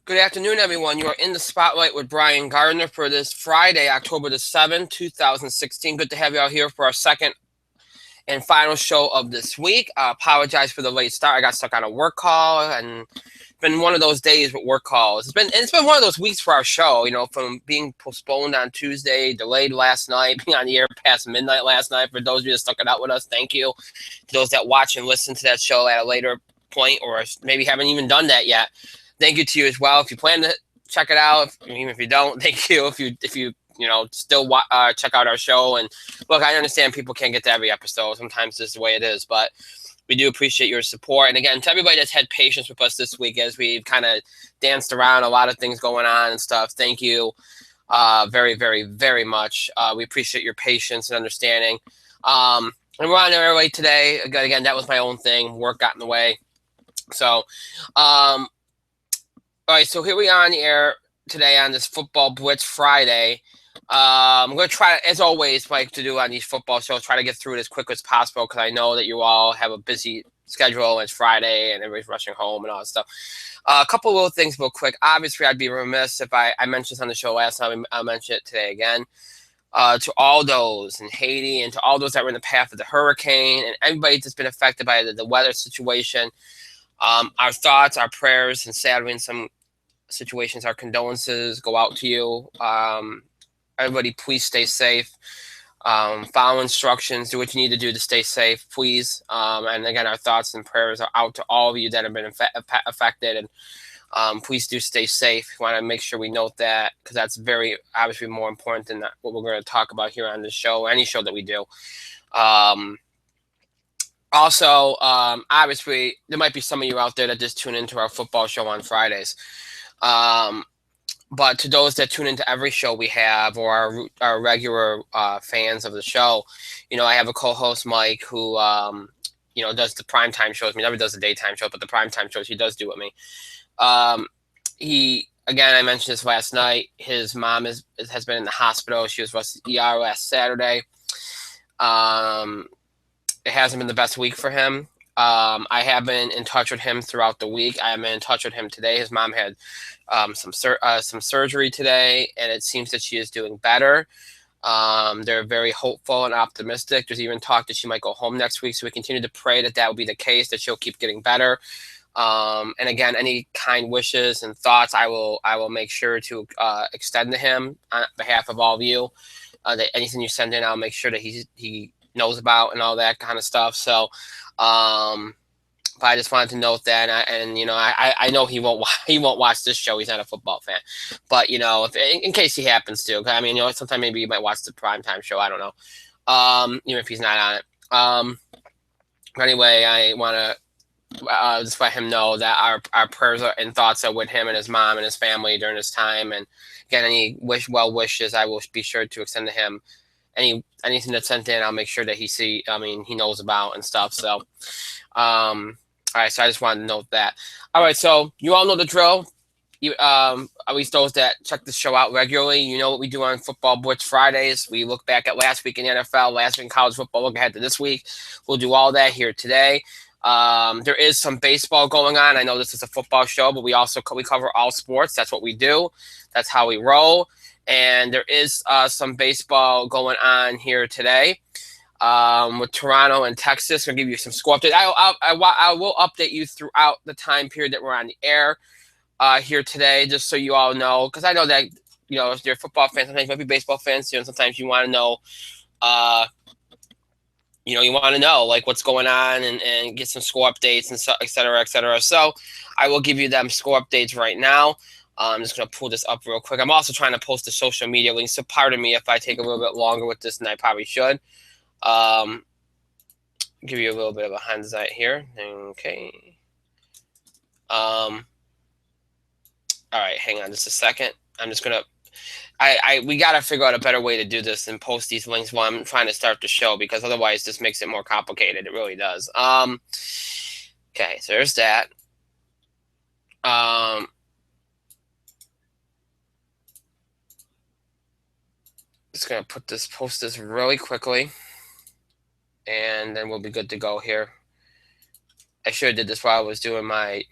Good afternoon, everyone. You are in the spotlight with Brian Gardner for this Friday, October the 7th, 2016. Good to have you all here for our second and final show of this week. I apologize for the late start. I got stuck on a work call, and it's been one of those days with work calls. It's been one of those weeks for our show, from being postponed on Tuesday, delayed last night, being on the air past midnight last night. For those of you that stuck it out with us, thank you. To those that watch and listen to that show at a later point, or maybe haven't even done that yet, thank you to you as well. If you plan to check it out, even if you don't, thank you. If you still check out our show. And look, I understand people can't get to every episode. Sometimes this is the way it is, but we do appreciate your support. And again, to everybody that's had patience with us this week as we've kind of danced around a lot of things going on and stuff, thank you very, very, very much. We appreciate your patience and understanding. And we're on there early today. Again, that was my own thing. Work got in the way. So, all right, so here we are on the air today on this Football Blitz Friday. I'm going to try, as always, like to do on these football shows, try to get through it as quick as possible because I know that you all have a busy schedule. It's Friday and everybody's rushing home and all that stuff. A couple little things real quick. Obviously, I'd be remiss if I mentioned this on the show last time. I'll mention it today again. To all those in Haiti and to all those that were in the path of the hurricane and everybody that's been affected by the weather situation, our thoughts, our prayers, and sadly in some situations, our condolences go out to you. Everybody, please stay safe. Follow instructions. Do what you need to do to stay safe, please. And again, our thoughts and prayers are out to all of you that have been affected. And please do stay safe. We want to make sure we note that because that's very obviously more important than what we're going to talk about here on this show, or any show that we do. Also, obviously, there might be some of you out there that just tune into our football show on Fridays. But to those that tune into every show we have, or our regular fans of the show, I have a co-host, Mike, who does the primetime shows. He never does the daytime show, but the primetime shows he does do with me. Again, I mentioned this last night. His mom has been in the hospital. She was rushed to ER last Saturday. It hasn't been the best week for him. I have been in touch with him throughout the week. I am in touch with him today. His mom had some surgery today, and it seems that she is doing better. They're very hopeful and optimistic. There's even talk that she might go home next week, so we continue to pray that will be the case, that she'll keep getting better. And again, any kind wishes and thoughts, I will make sure to extend to him on behalf of all of you. That anything you send in, I'll make sure that he knows about and all that kind of stuff. So, but I just wanted to note that, I know he won't watch this show. He's not a football fan, but if in case he happens to, sometime maybe you might watch the primetime show. I don't know, even if he's not on it. But anyway, I want to just let him know that our prayers and thoughts are with him and his mom and his family during this time. And again, any well wishes, I will be sure to extend to him. Anything that's sent in, I'll make sure that he knows about and stuff. So, all right. So I just wanted to note that. All right. So you all know the drill. At least those that check the show out regularly, you know what we do on Football Blitz Fridays. We look back at last week in the NFL, last week in college football, look ahead to this week. We'll do all that here today. There is some baseball going on. I know this is a football show, but we cover all sports. That's what we do. That's how we roll. And there is some baseball going on here today with Toronto and Texas. I'm going to give you some score updates. I will update you throughout the time period that we're on the air here today, just so you all know. Because I know that, if you're a football fan, sometimes you might be baseball fans too, and sometimes you want to know, you want to know like what's going on and get some score updates and so, et cetera, et cetera. So I will give you them score updates right now. I'm just going to pull this up real quick. I'm also trying to post the social media links, so pardon me if I take a little bit longer with this than I probably should. Give you a little bit of a hindsight here. Okay. All right, hang on just a second. I'm just going to we got to figure out a better way to do this and post these links while I'm trying to start the show, because otherwise this makes it more complicated. It really does. Okay, so there's that. Just going to post this really quickly, and then we'll be good to go here. I should have did this while I was doing my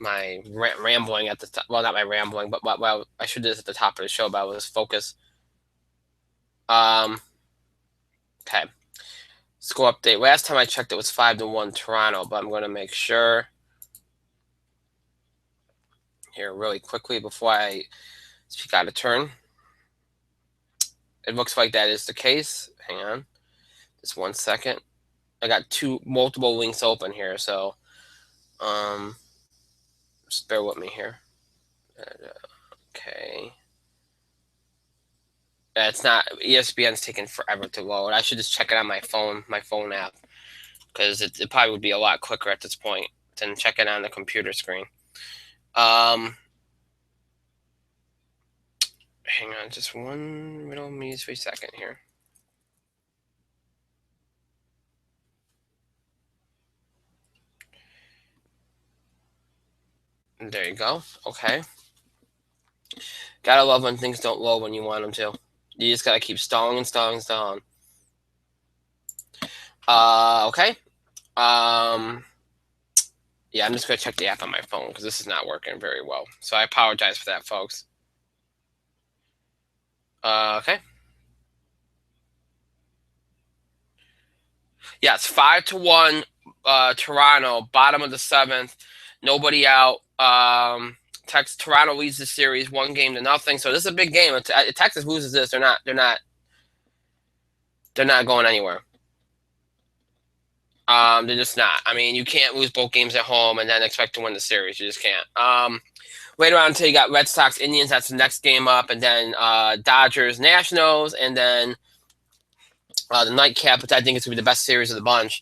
rambling at the top. Well, not my rambling, but well, I should do this at the top of the show, but I was focused. Okay. Score update. Last time I checked, it was 5-1 Toronto, but I'm going to make sure here really quickly before I speak out of turn. It looks like that is the case. Hang on. Just 1 second. I got multiple links open here, so just bear with me here. Okay. It's not, ESPN's taking forever to load. I should just check it on my phone app, because it probably would be a lot quicker at this point than checking on the computer screen. Hang on just 1 measly second here. There you go. Okay. Gotta love when things don't load when you want them to. You just gotta keep stalling and stalling and stalling. Okay. Yeah, I'm just gonna check the app on my phone because this is not working very well. So I apologize for that, folks. Okay. Yeah, it's 5-1 Toronto, bottom of the 7th, nobody out. Toronto leads the series 1-0. So this is a big game. If Texas loses this, they're not going anywhere. They're just not. I mean, you can't lose both games at home and then expect to win the series. You just can't. Later on until you got Red Sox, Indians. That's the next game up, and then Dodgers, Nationals, and then the nightcap, which I think is going to be the best series of the bunch,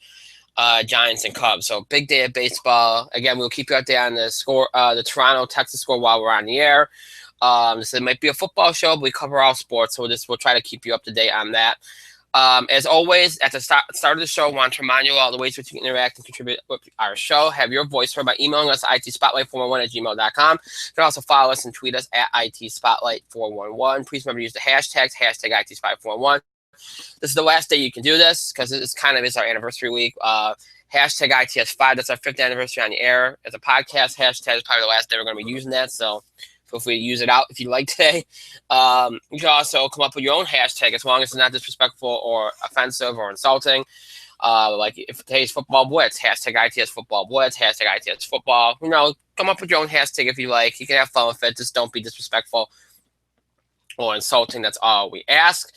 Giants and Cubs. So big day of baseball. Again, we'll keep you updated on the score, the Toronto Texas score while we're on the air. This might be a football show, but we cover all sports, so we'll try to keep you up to date on that. As always, at the start of the show, I want to remind you all the ways which you can interact and contribute with our show. Have your voice heard by emailing us at itspotlight411@gmail.com. You can also follow us and tweet us at itspotlight411. Please remember to use the hashtags, hashtag itspotlight411. This is the last day you can do this because it's kind of is our anniversary week. Hashtag ITS5, that's our 5th anniversary on the air. As a podcast, hashtag is probably the last day we're going to be using that, so feel free to use it out if you like today. You can also come up with your own hashtag as long as it's not disrespectful or offensive or insulting. Like if today's football blitz, hashtag ITS football blitz, hashtag ITS football. Come up with your own hashtag if you like. You can have fun with it. Just don't be disrespectful or insulting. That's all we ask.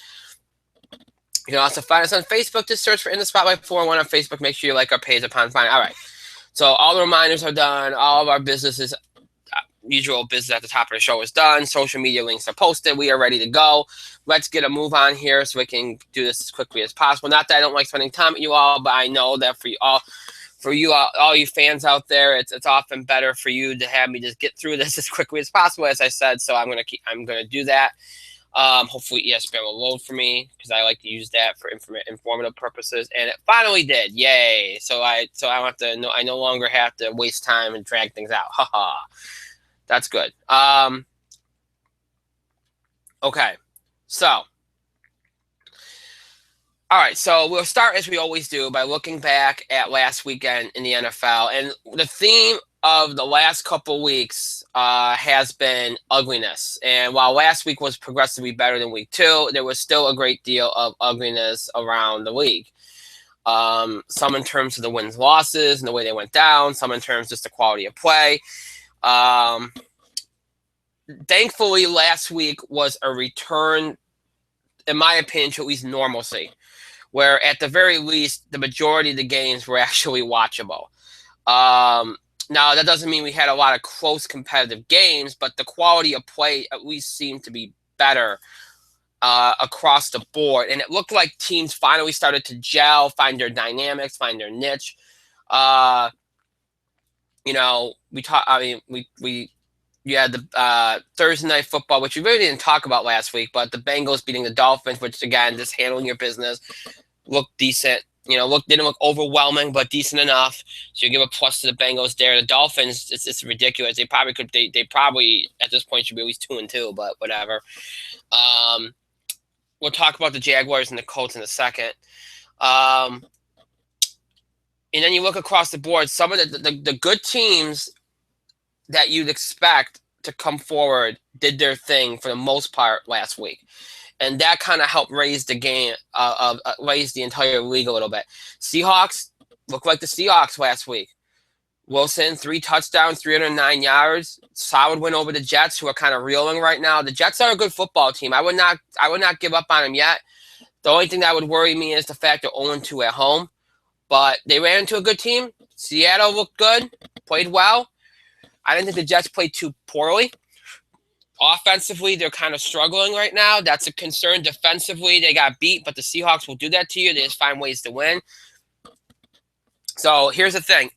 You can also find us on Facebook. Just search for In the Spotlight 411 on Facebook. Make sure you like our page upon finding. All right. So all the reminders are done. All of our businesses, usual business at the top of the show is done. Social media links are posted. We are ready to go. Let's get a move on here so we can do this as quickly as possible. Not that I don't like spending time with you all, but I know that for you all you fans out there, it's often better for you to have me just get through this as quickly as possible, as I said. So I'm gonna do that. Hopefully ESPN will load for me because I like to use that for informative purposes, and it finally did. Yay! So I no longer have to waste time and drag things out. Haha. That's good. Okay. So, all right. So we'll start as we always do by looking back at last weekend in the NFL, and the theme of the last couple weeks has been ugliness. And while last week was progressively better than week 2, there was still a great deal of ugliness around the league. Some in terms of the wins, losses, and the way they went down. Some in terms of just the quality of play. Thankfully, last week was a return, in my opinion, to at least normalcy, where at the very least, the majority of the games were actually watchable. Now, that doesn't mean we had a lot of close competitive games, but the quality of play at least seemed to be better across the board. And it looked like teams finally started to gel, find their dynamics, find their niche. You had the Thursday night football, which we really didn't talk about last week, but the Bengals beating the Dolphins, which again, just handling your business, looked decent. Didn't look overwhelming, but decent enough. So you give a plus to the Bengals there. The Dolphins, it's ridiculous. They probably could. They probably at this point should be at least 2-2, but whatever. We'll talk about the Jaguars and the Colts in a second. And then you look across the board, some of the good teams that you'd expect to come forward did their thing for the most part last week. And that kind of helped raise the game, raise the entire league a little bit. Seahawks look like the Seahawks last week. Wilson, 3 touchdowns, 309 yards. Solid win over the Jets, who are kind of reeling right now. The Jets are a good football team. I would not give up on them yet. The only thing that would worry me is the fact they're 0-2 at home. But they ran into a good team. Seattle looked good, played well. I didn't think the Jets played too poorly. Offensively, they're kind of struggling right now. That's a concern. Defensively, they got beat, but the Seahawks will do that to you. They just find ways to win. So here's the thing.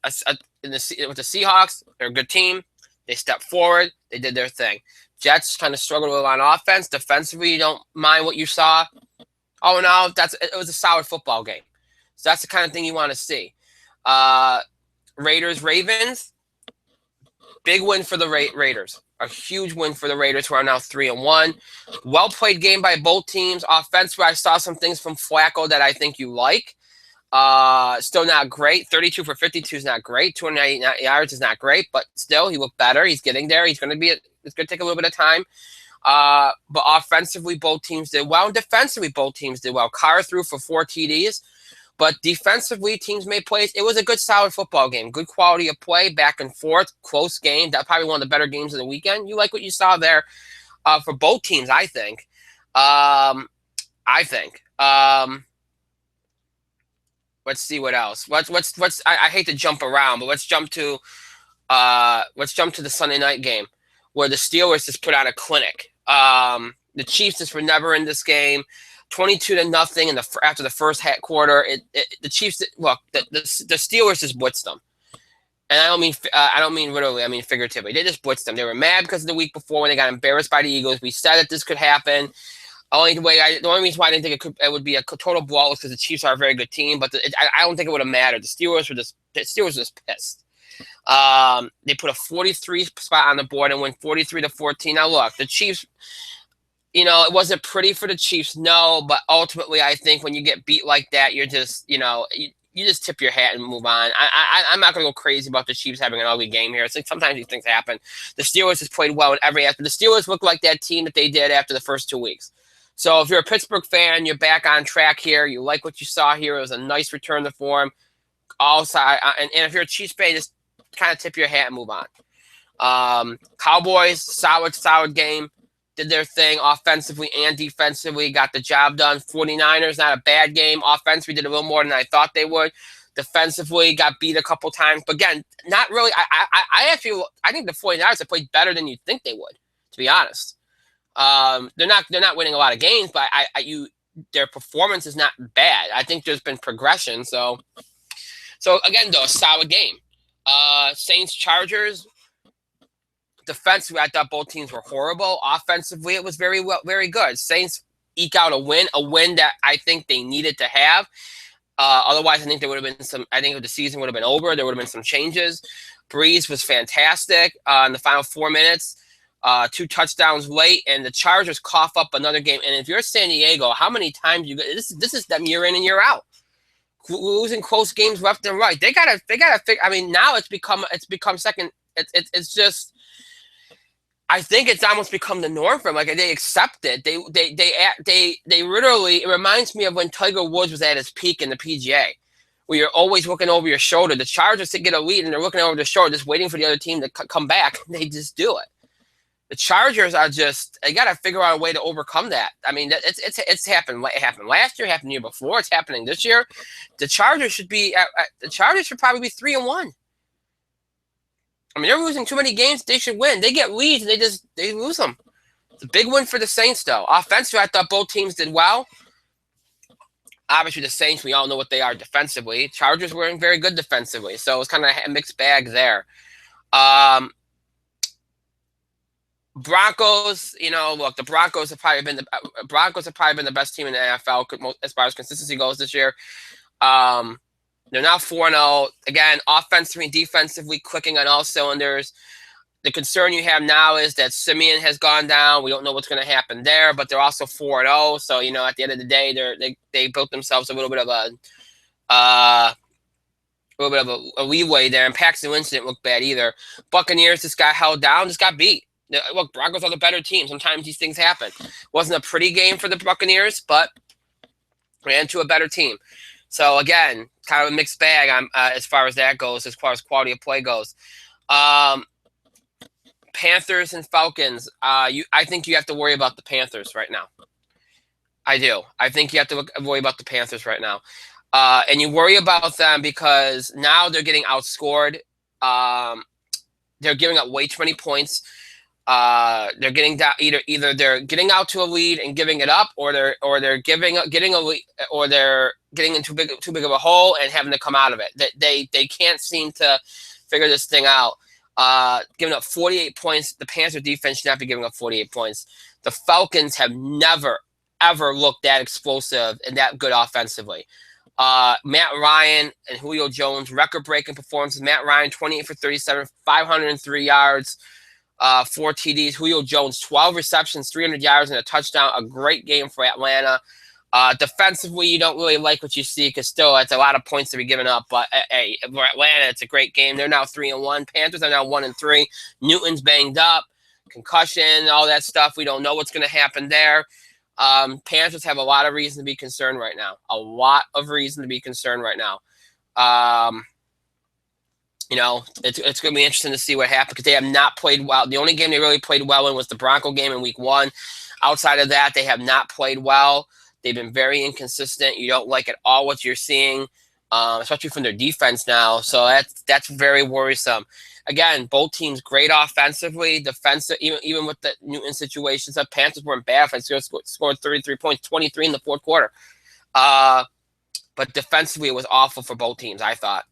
With the Seahawks, they're a good team. They stepped forward. They did their thing. Jets kind of struggled on offense. Defensively, you don't mind what you saw. Oh, no, it was a solid football game. So that's the kind of thing you want to see. Raiders, Ravens, big win for the Raiders. A huge win for the Raiders, who are now 3-1. Well-played game by both teams. Offensively, I saw some things from Flacco that I think you like. Still not great. 32 for 52 is not great. 298 yards is not great, but still, he looked better. He's getting there. It's going to take a little bit of time. But offensively, both teams did well. And defensively, both teams did well. Carr threw for 4 TDs. But defensively, teams made plays. It was a good, solid football game. Good quality of play, back and forth, close game. That's probably one of the better games of the weekend. You like what you saw there for both teams, I think. Let's see what else. I hate to jump around, but let's jump to the Sunday night game where the Steelers just put on a clinic. The Chiefs just were never in this game. 22-0 after the first quarter. The Chiefs, look, the Steelers just blitzed them, and I don't mean literally, I mean figuratively. They just blitzed them. They were mad because of the week before when they got embarrassed by the Eagles. We said that this could happen. The only reason why I didn't think it would be a total blowout was because the Chiefs are a very good team, but I don't think it would have mattered. The Steelers were just pissed. They put a 43 spot on the board and went 43-14. Now look, the Chiefs. It wasn't pretty for the Chiefs, no, but ultimately I think when you get beat like that, you're just, you just tip your hat and move on. I'm not going to go crazy about the Chiefs having an ugly game here. It's like sometimes these things happen. The Steelers has played well in every aspect. The Steelers look like that team that they did after the first 2 weeks. So if you're a Pittsburgh fan, you're back on track here. You like what you saw here. It was a nice return to form. Also, and if you're a Chiefs fan, just kind of tip your hat and move on. Cowboys, solid game. Did their thing offensively and defensively, got the job done. 49ers, not a bad game. Offensively, did a little more than I thought they would. Defensively, got beat a couple times. But again, not really. I think the 49ers have played better than you'd think they would, to be honest. They're not winning a lot of games, but their performance is not bad. I think there's been progression. So again, though, a solid game. Saints, Chargers. Defensively, I thought both teams were horrible. Offensively, it was very good. Saints eke out a win that I think they needed to have. Otherwise, I think there would have been I think the season would have been over. There would have been some changes. Breeze was fantastic in the final 4 minutes. 2 touchdowns late, and the Chargers cough up another game. And if you're San Diego, how many times this is them year in and year out, losing close games left and right. They gotta figure. I mean, now it's become second. It's just. I think it's almost become the norm for them. Like they accept it. They literally. It reminds me of when Tiger Woods was at his peak in the PGA, where you're always looking over your shoulder. The Chargers to get a lead, and they're looking over their shoulder, just waiting for the other team to come back. They just do it. The Chargers are they got to figure out a way to overcome that. I mean, it's happened. It happened last year. Happened the year before. It's happening this year. The Chargers should probably be 3-1. I mean, they're losing too many games. They should win. They get leads, and they lose them. It's a big win for the Saints, though. Offensively, I thought both teams did well. Obviously, the Saints, we all know what they are defensively. Chargers weren't very good defensively, so it was kind of a mixed bag there. Broncos, look, the Broncos have probably been the best team in the NFL as far as consistency goes this year. They're now 4-0. Again, offensively and defensively clicking on all cylinders. The concern you have now is that Simeon has gone down. We don't know what's going to happen there, but they're also 4-0. So, at the end of the day, they built themselves a little bit of a a little bit of a leeway there. And Paxton Lynch didn't look bad either. Buccaneers just got held down, just got beat. Look, Broncos are the better team. Sometimes these things happen. Wasn't a pretty game for the Buccaneers, but ran to a better team. So again, kind of a mixed bag as far as that goes, as far as quality of play goes. Panthers and Falcons. I think you have to worry about the Panthers right now. I do. I think you have to worry about the Panthers right now. And you worry about them because now they're getting outscored. They're giving up way too many points. They're getting down, either they're getting out to a lead and giving it up, or they're getting a lead, or they're getting into too big of a hole and having to come out of it. They can't seem to figure this thing out. Giving up 48 points. The Panther defense should not be giving up 48 points. The Falcons have never, ever looked that explosive and that good offensively. Matt Ryan and Julio Jones, record-breaking performances. Matt Ryan, 28 for 37, 503 yards, 4 TDs. Julio Jones, 12 receptions, 300 yards, and a touchdown. A great game for Atlanta. Defensively, you don't really like what you see because still it's a lot of points to be given up. But hey, for Atlanta, it's a great game. They're now 3-1. Panthers are now 1-3. Newton's banged up, concussion, all that stuff. We don't know what's going to happen there. Panthers have a lot of reason to be concerned right now. A lot of reason to be concerned right now. It's going to be interesting to see what happens because they have not played well. The only game they really played well in was the Bronco game in week 1. Outside of that, they have not played well. They've been very inconsistent. You don't like at all what you're seeing, especially from their defense now. So that's very worrisome. Again, both teams great offensively, defensive. Even with the Newton situations, the Panthers weren't bad. Scored 33 points, 23 in the fourth quarter. But defensively, it was awful for both teams, I thought.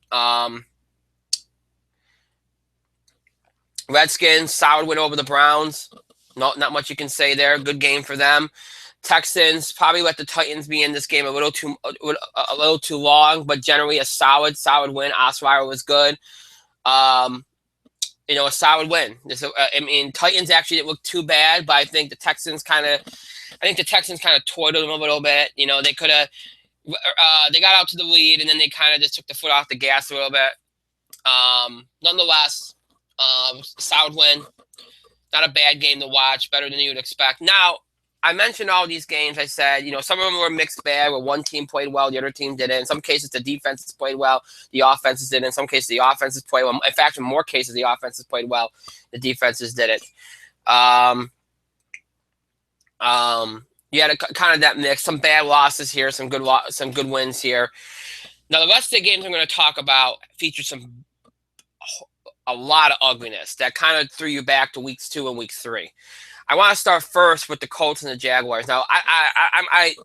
Redskins, solid win over the Browns. Not much you can say there. Good game for them. Texans probably let the Titans be in this game a little too long, but generally a solid win. Osweiler was good. A solid win. Titans actually didn't look too bad, but I think the Texans kind of toyed them a little bit. They could have. They got out to the lead, and then they kind of just took the foot off the gas a little bit. Nonetheless, solid win. Not a bad game to watch. Better than you would expect. Now, I mentioned all these games. I said, some of them were mixed bag where one team played well, the other team didn't. In some cases, the defenses played well, the offenses didn't. In some cases, the offenses played well. In fact, in more cases, the offenses played well, the defenses didn't. You had kind of that mix. Some bad losses here, some good wins here. Now, the rest of the games I'm going to talk about feature a lot of ugliness that kind of threw you back to weeks 2 and weeks 3. I want to start first with the Colts and the Jaguars. Now,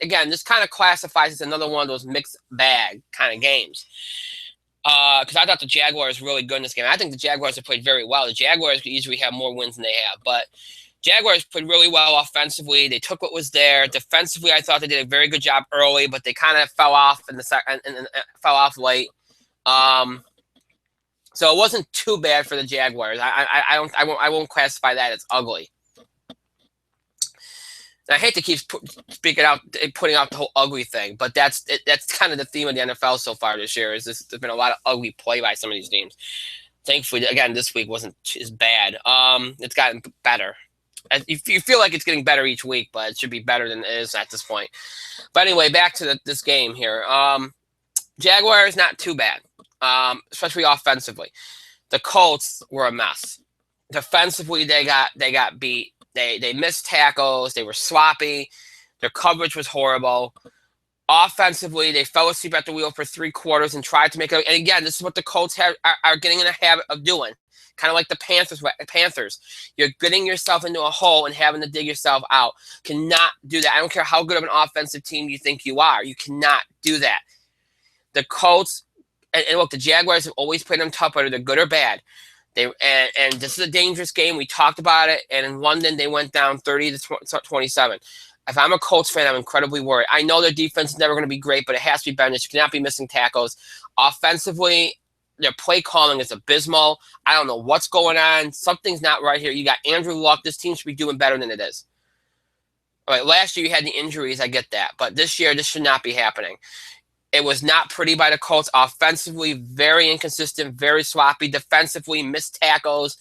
again, this kind of classifies as another one of those mixed bag kind of games. Because I thought the Jaguars were really good in this game. I think the Jaguars have played very well. The Jaguars could easily have more wins than they have. But Jaguars played really well offensively. They took what was there. Defensively, I thought they did a very good job early, but they kind of fell off in the second and fell off late. So it wasn't too bad for the Jaguars. I won't classify that as ugly. I hate to keep putting out the whole ugly thing, but that's kind of the theme of the NFL so far this year. There's been a lot of ugly play by some of these teams. Thankfully, again, this week wasn't as bad. It's gotten better. You feel like it's getting better each week, but it should be better than it is at this point. But anyway, back to this game here. Jaguars, not too bad, especially offensively. The Colts were a mess. Defensively, they got beat. They missed tackles. They were sloppy. Their coverage was horrible. Offensively, they fell asleep at the wheel for 3 quarters and tried to make it. And again, this is what the Colts are getting in a habit of doing. Kind of like the Panthers. You're getting yourself into a hole and having to dig yourself out. Cannot do that. I don't care how good of an offensive team you think you are. You cannot do that. The Colts, and look, the Jaguars have always played them tough, whether they're good or bad. And this is a dangerous game. We talked about it. And in London, they went down 30-27. If I'm a Colts fan, I'm incredibly worried. I know their defense is never going to be great, but it has to be better. You cannot be missing tackles. Offensively, their play calling is abysmal. I don't know what's going on. Something's not right here. You got Andrew Luck. This team should be doing better than it is. All right, last year you had the injuries. I get that. But this year, this should not be happening. It was not pretty by the Colts. Offensively, very inconsistent, very sloppy. Defensively, missed tackles,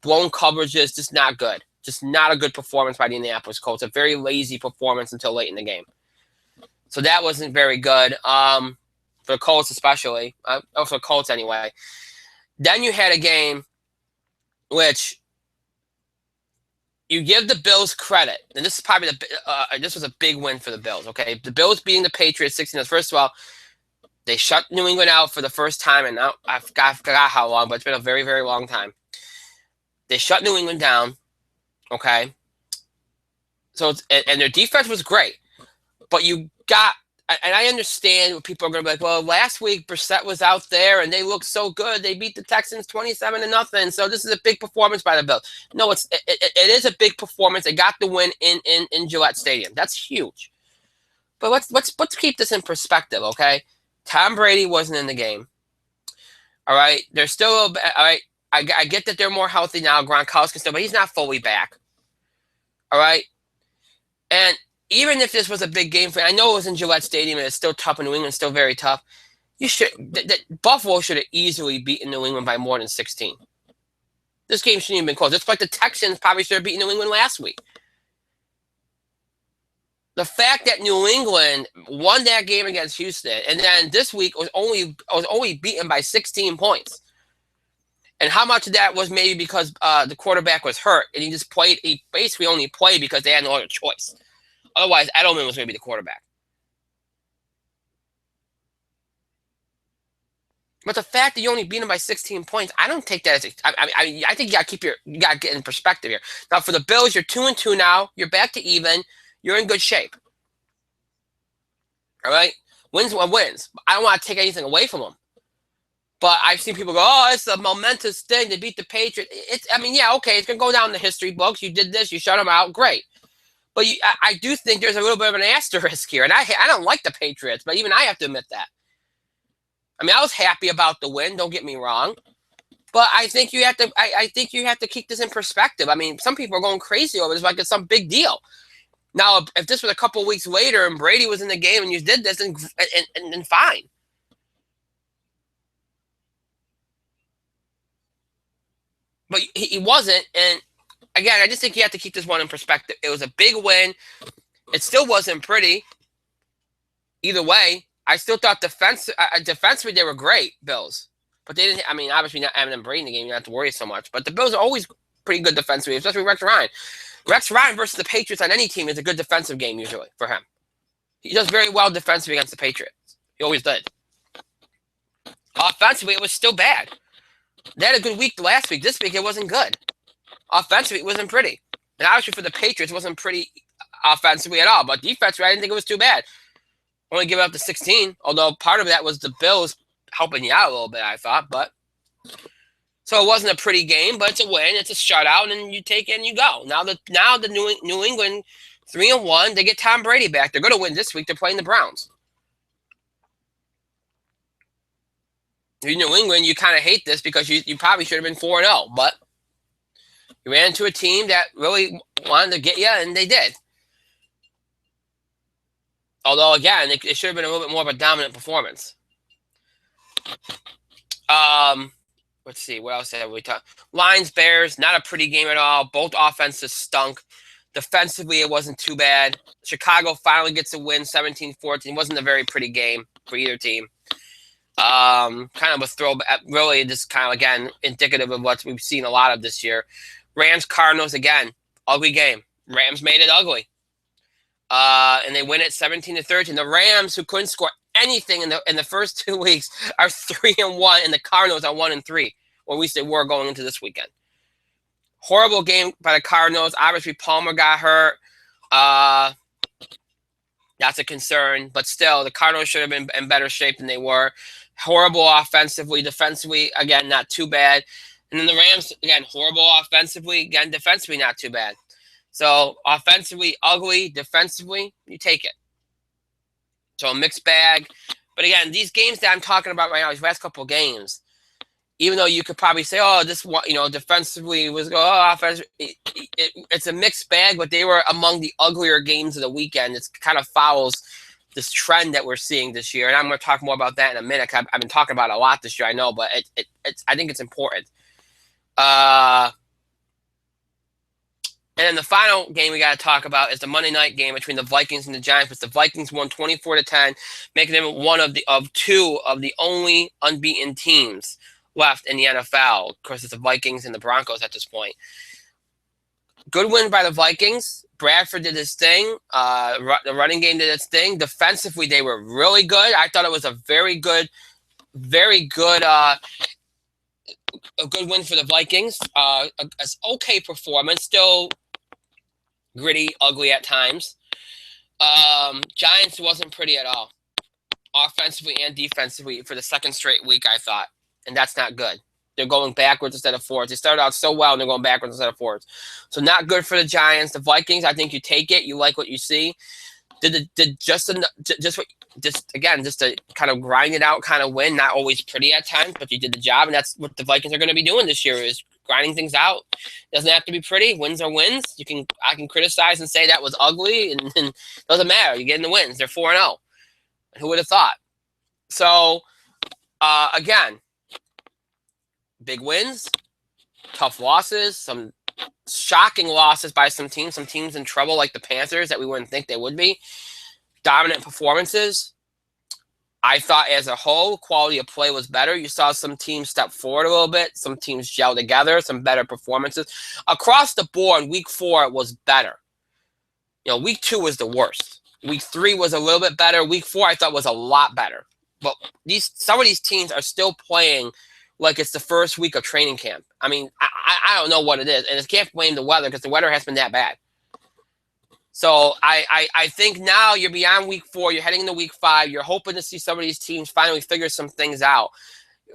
blown coverages, just not good. Just not a good performance by the Indianapolis Colts. A very lazy performance until late in the game. So that wasn't very good for the Colts especially. For the Colts anyway. Then you had a game which you give the Bills credit, and this is probably this was a big win for the Bills. Okay, the Bills beating the Patriots 16. First of all, they shut New England out for the first time, and now I forgot how long, but it's been a very, very long time. They shut New England down. Okay, so and their defense was great, but you got. And I understand what people are going to be like, well, last week Brissett was out there and they looked so good. They beat the Texans 27-0. So this is a big performance by the Bills. No, it is a big performance. They got the win in Gillette Stadium. That's huge. But let's keep this in perspective, okay? Tom Brady wasn't in the game. All right, they're still all right. I get that they're more healthy now. Gronkowski still, but he's not fully back. All right, and even if this was a big game for you, I know it was in Gillette Stadium and it's still tough, and New England's still very tough. Buffalo should have easily beaten New England by more than 16. This game shouldn't even been close. It's like the Texans probably should have beaten New England last week. The fact that New England won that game against Houston, and then this week was only beaten by 16 points. And how much of that was maybe because the quarterback was hurt and he basically only played because they had no other choice. Otherwise, Edelman was going to be the quarterback. But the fact that you only beat him by 16 points, I don't take that as I think you got to get in perspective here. Now for the Bills, you're 2-2 now. You're back to even. You're in good shape. All right, wins one wins. I don't want to take anything away from them. But I've seen people go, oh, it's a momentous thing. They beat the Patriots. Yeah, okay, it's going to go down in the history books. You did this. You shut them out. Great. But I do think there's a little bit of an asterisk here. And I don't like the Patriots, but even I have to admit that. I was happy about the win. Don't get me wrong. But I think you have to I think you have to keep this in perspective. Some people are going crazy over this like it's some big deal. Now, if this was a couple of weeks later and Brady was in the game and you did this, then fine. But he wasn't, and again, I just think you have to keep this one in perspective. It was a big win. It still wasn't pretty. Either way, I still thought defensively they were great, Bills. But they didn't, obviously not having them Brady in the game, you don't have to worry so much. But the Bills are always pretty good defensively, especially Rex Ryan. Rex Ryan versus the Patriots on any team is a good defensive game usually for him. He does very well defensively against the Patriots. He always did. Offensively, it was still bad. They had a good week last week. This week, it wasn't good. Offensively, it wasn't pretty. And obviously for the Patriots, it wasn't pretty offensively at all. But defensively, I didn't think it was too bad. Only give it up to 16. Although part of that was the Bills helping you out a little bit, I thought. But so it wasn't a pretty game, but it's a win. It's a shutout, and you take it and you go. Now the New England 3-1, they get Tom Brady back. They're going to win this week. They're playing the Browns. In New England, you kind of hate this because you probably should have been 4-0, but you ran into a team that really wanted to get you, and they did. Although, again, it should have been a little bit more of a dominant performance. Let's see. What else have we talked? Lions, Bears, not a pretty game at all. Both offenses stunk. Defensively, it wasn't too bad. Chicago finally gets a win, 17-14. Wasn't a very pretty game for either team. Kind of a throwback, really just kind of, again, indicative of what we've seen a lot of this year. Rams, Cardinals, again, ugly game. Rams made it ugly. And they win it 17-13. The Rams, who couldn't score anything in the first 2 weeks, are 3-1, and the Cardinals are 1-3, or at least they were going into this weekend. Horrible game by the Cardinals. Obviously, Palmer got hurt. That's a concern, but still, the Cardinals should have been in better shape than they were. Horrible offensively, defensively, again, not too bad. And then the Rams, again, horrible offensively, again, defensively, not too bad. So offensively, ugly, defensively, you take it. So a mixed bag. But again, these games that I'm talking about right now, these last couple of games, even though you could probably say, oh, this one, defensively was offensively, it's a mixed bag, but they were among the uglier games of the weekend. It's kind of fouls this trend that we're seeing this year. And I'm going to talk more about that in a minute. I've been talking about it a lot this year, I know, but I think it's important. And then the final game we got to talk about is the Monday night game between the Vikings and the Giants, which the Vikings won 24-10, making them one of two of the only unbeaten teams left in the NFL. Of course, it's the Vikings and the Broncos at this point. Good win by the Vikings. Bradford did his thing. The running game did its thing. Defensively, they were really good. I thought it was a very good, a good win for the Vikings. An okay performance. Still gritty, ugly at times. Giants wasn't pretty at all, offensively and defensively, for the second straight week, I thought. And that's not good. They're going backwards instead of forwards. They started out so well, and they're going backwards instead of forwards. So not good for the Giants. The Vikings, I think you take it. You like what you see. Did just to kind of grind it out, kind of win. Not always pretty at times, but you did the job, and that's what the Vikings are going to be doing this year, is grinding things out. Doesn't have to be pretty. Wins are wins. I can criticize and say that was ugly, and doesn't matter. You're getting the wins. They're 4-0. Who would have thought? So again, big wins, tough losses, some shocking losses by some teams in trouble like the Panthers that we wouldn't think they would be. Dominant performances. I thought as a whole, quality of play was better. You saw some teams step forward a little bit. Some teams gel together, some better performances. Across the board, week 4 was better. Week 2 was the worst. Week 3 was a little bit better. Week 4, I thought, was a lot better. But some of these teams are still playing like it's the first week of training camp. I mean, I don't know what it is. And I can't blame the weather, because the weather has been that bad. So I think now you're beyond week 4. You're heading into week 5. You're hoping to see some of these teams finally figure some things out.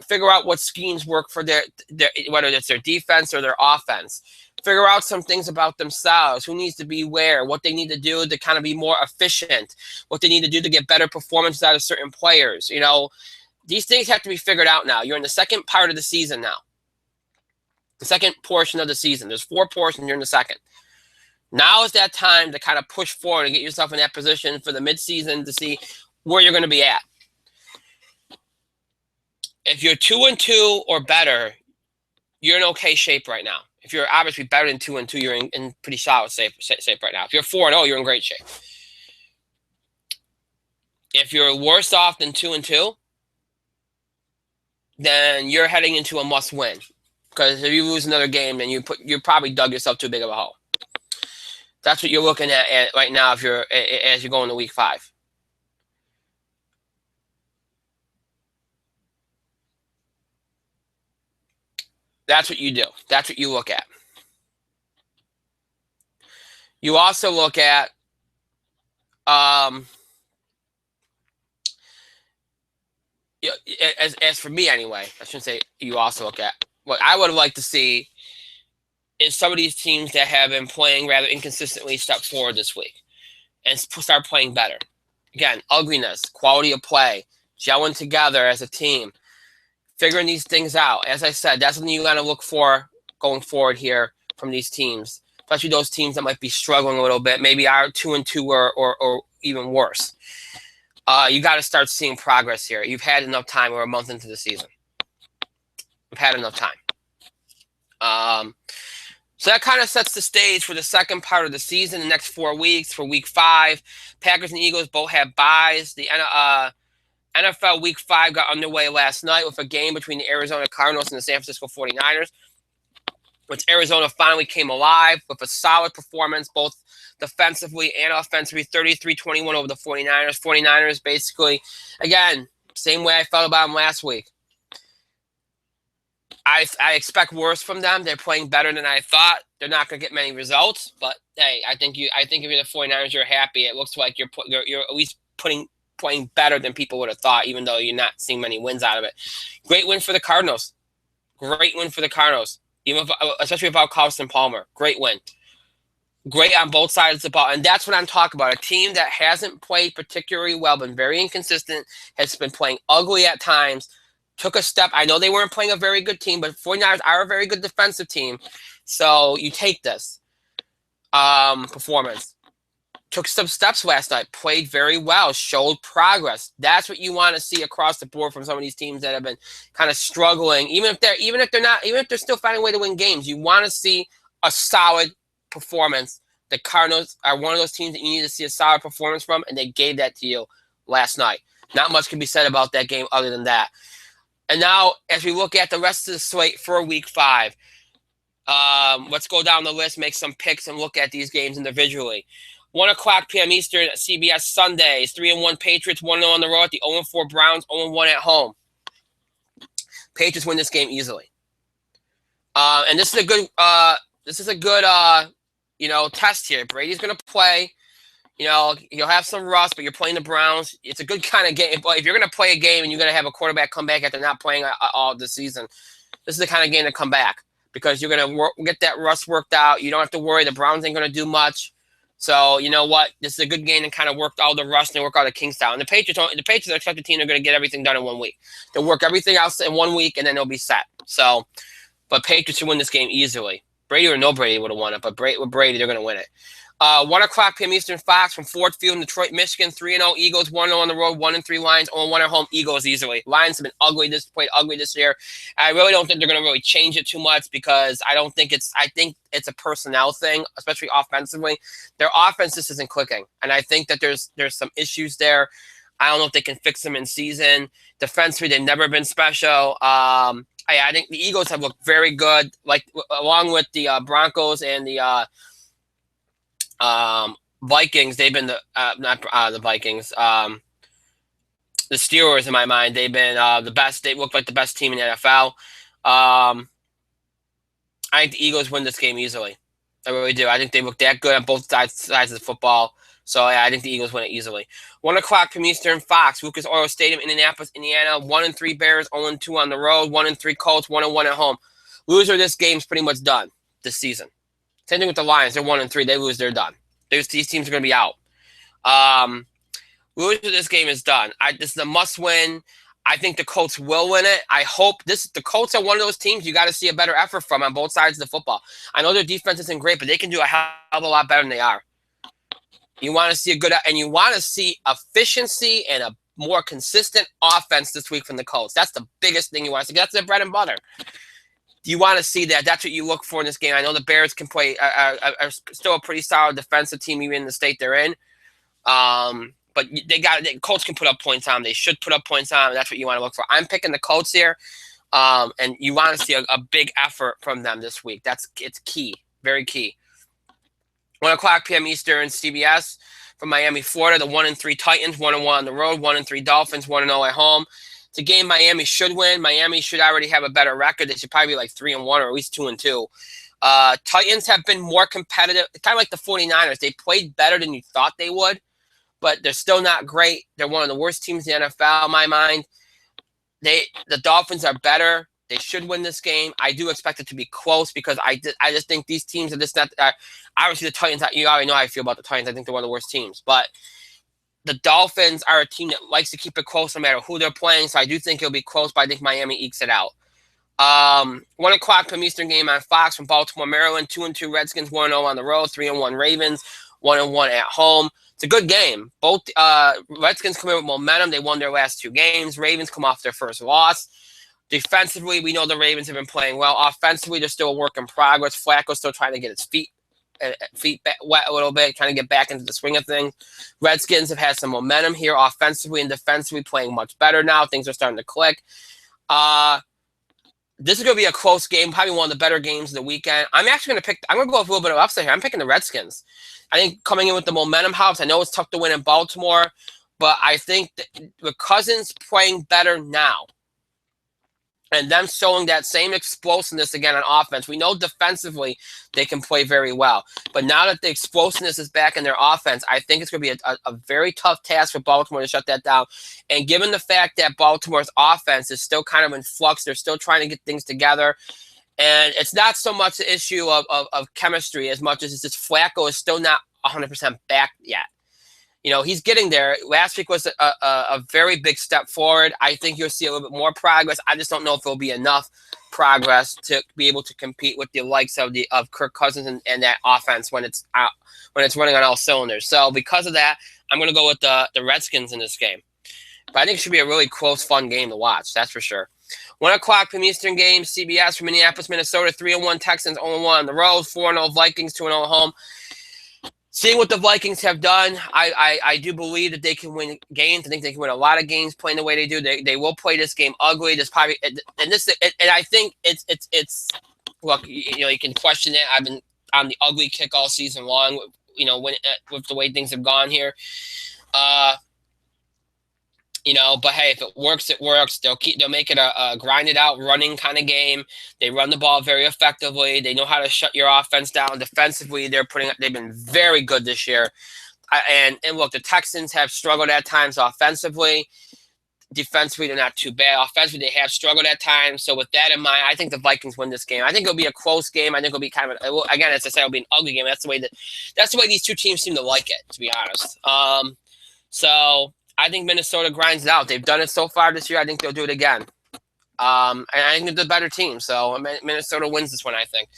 Figure out what schemes work for their whether it's their defense or their offense. Figure out some things about themselves. Who needs to be where? What they need to do to kind of be more efficient. What they need to do to get better performances out of certain players. These things have to be figured out now. You're in the second part of the season now. The second portion of the season. There's 4 portions. You're in the second. Now is that time to kind of push forward and get yourself in that position for the midseason to see where you're going to be at. If you're 2-2 or better, you're in okay shape right now. If you're obviously better than 2-2, you're in pretty solid shape right now. If you're 4-0, you're in great shape. If you're worse off than 2-2, then you're heading into a must-win. Because if you lose another game, then you probably dug yourself too big of a hole. That's what you're looking at right now as you're going to week 5. That's what you do. That's what you look at. You also look at as for me anyway, I shouldn't say you also look at. What I would have liked to see is some of these teams that have been playing rather inconsistently step forward this week and start playing better. Again, ugliness, quality of play, gelling together as a team, figuring these things out. As I said, that's something you got to look for going forward here from these teams, especially those teams that might be struggling a little bit, maybe are 2-2 or even worse. You got to start seeing progress here. You've had enough time. We're a month into the season. We've had enough time. So that kind of sets the stage for the second part of the season, the next 4 weeks. For week 5, Packers and Eagles both have byes. The NFL week 5 got underway last night with a game between the Arizona Cardinals and the San Francisco 49ers, which Arizona finally came alive with a solid performance, both defensively and offensively, 33-21 over the 49ers. 49ers basically, again, same way I felt about them last week. I expect worse from them. They're playing better than I thought. They're not going to get many results, but hey, I think if you're the 49ers, you're happy. It looks like you're at least playing better than people would have thought, even though you're not seeing many wins out of it. Great win for the Cardinals. Great win for the Cardinals, especially without Carson Palmer. Great win. Great on both sides of the ball, and that's what I'm talking about. A team that hasn't played particularly well, been very inconsistent, has been playing ugly at times. Took a step. I know they weren't playing a very good team, but 49ers are a very good defensive team. So you take this performance. took some steps last night, played very well, showed progress. That's what you want to see across the board from some of these teams that have been kind of struggling. Even if they're still finding a way to win games, you want to see a solid performance. The Cardinals are one of those teams that you need to see a solid performance from, and they gave that to you last night. Not much can be said about that game other than that. And now, as we look at the rest of the slate for Week 5, let's go down the list, make some picks, and look at these games individually. 1 o'clock p.m. Eastern at CBS Sundays. 3-1 Patriots, 1-0 on the road at the 0-4 Browns, 0-1 at home. Patriots win this game easily. And this is a good test here. Brady's going to play. You'll have some rust, but you're playing the Browns. It's a good kind of game. But if you're going to play a game and you're going to have a quarterback come back after not playing all this season, this is the kind of game to come back because you're going to get that rust worked out. You don't have to worry. The Browns ain't going to do much. So, you know what? This is a good game to kind of work all the rust and work all the kinks out. And the Patriots are expected team. They're going to get everything done in 1 week. They'll work everything else in 1 week, and then they'll be set. So, but Patriots should win this game easily. Brady or no Brady would have won it, but with Brady, they're going to win it. 1 o'clock p.m. Eastern Fox from Ford Field in Detroit, Michigan. 3-0 Eagles, 1-0 on the road, 1-3 Lions, 0-1 at home. Eagles easily. Lions have been played ugly this year. I really don't think they're going to really change it too much because I think it's a personnel thing, especially offensively. Their offense just isn't clicking, and I think that there's some issues there. I don't know if they can fix them in season. Defensively, they've never been special. I think the Eagles have looked very good, like along with the Broncos and the Vikings. They've been not the Vikings. The Steelers, in my mind, they've been the best. They look like the best team in the NFL. I think the Eagles win this game easily. I really do. I think they look that good on both sides of the football. So, yeah, I think the Eagles win it easily. 1 o'clock from Eastern Fox, Lucas Oil Stadium, Indianapolis, Indiana. 1-3 Bears, 0-2 on the road. 1-3 Colts, 1-1 at home. Loser, this game's pretty much done this season. Same thing with the Lions. They're 1-3. They lose, they're done. These teams are going to be out. Loser, this game is done. This is a must-win. I think the Colts will win it. I hope the Colts are one of those teams you got to see a better effort from on both sides of the football. I know their defense isn't great, but they can do a hell of a lot better than they are. You want to see you want to see efficiency and a more consistent offense this week from the Colts. That's the biggest thing you want to see. That's their bread and butter. You want to see that. That's what you look for in this game. I know the Bears can play are still a pretty solid defensive team even in the state they're in. But Colts can put up points on them. They should put up points on them. That's what you want to look for. I'm picking the Colts here. And you want to see a big effort from them this week. It's key. Very key. 1 o'clock p.m. Eastern, CBS from Miami, Florida. The 1-3 Titans, 1-1 on the road. 1-3 Dolphins, 1-0 at home. It's a game Miami should win. Miami should already have a better record. They should probably be like 3-1 or at least 2-2. Titans have been more competitive, kind of like the 49ers. They played better than you thought they would, but they're still not great. They're one of the worst teams in the NFL, in my mind. The Dolphins are better. They should win this game. I do expect it to be close because I just think these teams are just not. Obviously, the Titans. You already know how I feel about the Titans. I think they're one of the worst teams. But the Dolphins are a team that likes to keep it close no matter who they're playing. So I do think it'll be close. But I think Miami ekes it out. 1 o'clock p.m. Eastern game on Fox from Baltimore, Maryland. 2-2 Redskins, 1-0 on the road. 3-1 Ravens, 1-1 at home. It's a good game. Both Redskins come in with momentum. They won their last 2 games. Ravens come off their first loss. Defensively, we know the Ravens have been playing well. Offensively, they're still a work in progress. Flacco's still trying to get his feet wet a little bit, trying to get back into the swing of things. Redskins have had some momentum here offensively and defensively, playing much better now. Things are starting to click. This is going to be a close game, probably one of the better games of the weekend. I'm going to go with a little bit of upset here. I'm picking the Redskins. I think coming in with the momentum helps. I know it's tough to win in Baltimore, but I think that with Cousins playing better now, and them showing that same explosiveness again on offense. We know defensively they can play very well. But now that the explosiveness is back in their offense, I think it's going to be a very tough task for Baltimore to shut that down. And given the fact that Baltimore's offense is still kind of in flux, they're still trying to get things together. And it's not so much the issue of chemistry as much as it's just Flacco is still not 100% back yet. He's getting there. Last week was a very big step forward. I think you'll see a little bit more progress. I just don't know if it'll be enough progress to be able to compete with the likes of Kirk Cousins and that offense when it's running on all cylinders. So because of that, I'm going to go with the Redskins in this game. But I think it should be a really close, fun game to watch. That's for sure. 1 o'clock from Eastern game, CBS from Minneapolis, Minnesota, 3-1 Texans, 0-1 on the road, 4-0 Vikings, 2-0 at home. Seeing what the Vikings have done, I do believe that they can win games. I think they can win a lot of games playing the way they do. They will play this game ugly. This probably and I think it's look, you can question it. I've been on the ugly kick all season long. With the way things have gone here. But hey, if it works, it works. They'll make it a grinded out running kind of game. They run the ball very effectively. They know how to shut your offense down defensively. They've been very good this year. And look, the Texans have struggled at times offensively. Defensively, they're not too bad. Offensively, they have struggled at times. So with that in mind, I think the Vikings win this game. I think it'll be a close game. I think it'll be kind of again, as I said, it'll be an ugly game. That's the way these two teams seem to like it, to be honest. So I think Minnesota grinds it out. They've done it so far this year. I think they'll do it again. And I think they're the better team. So Minnesota wins this one, I think.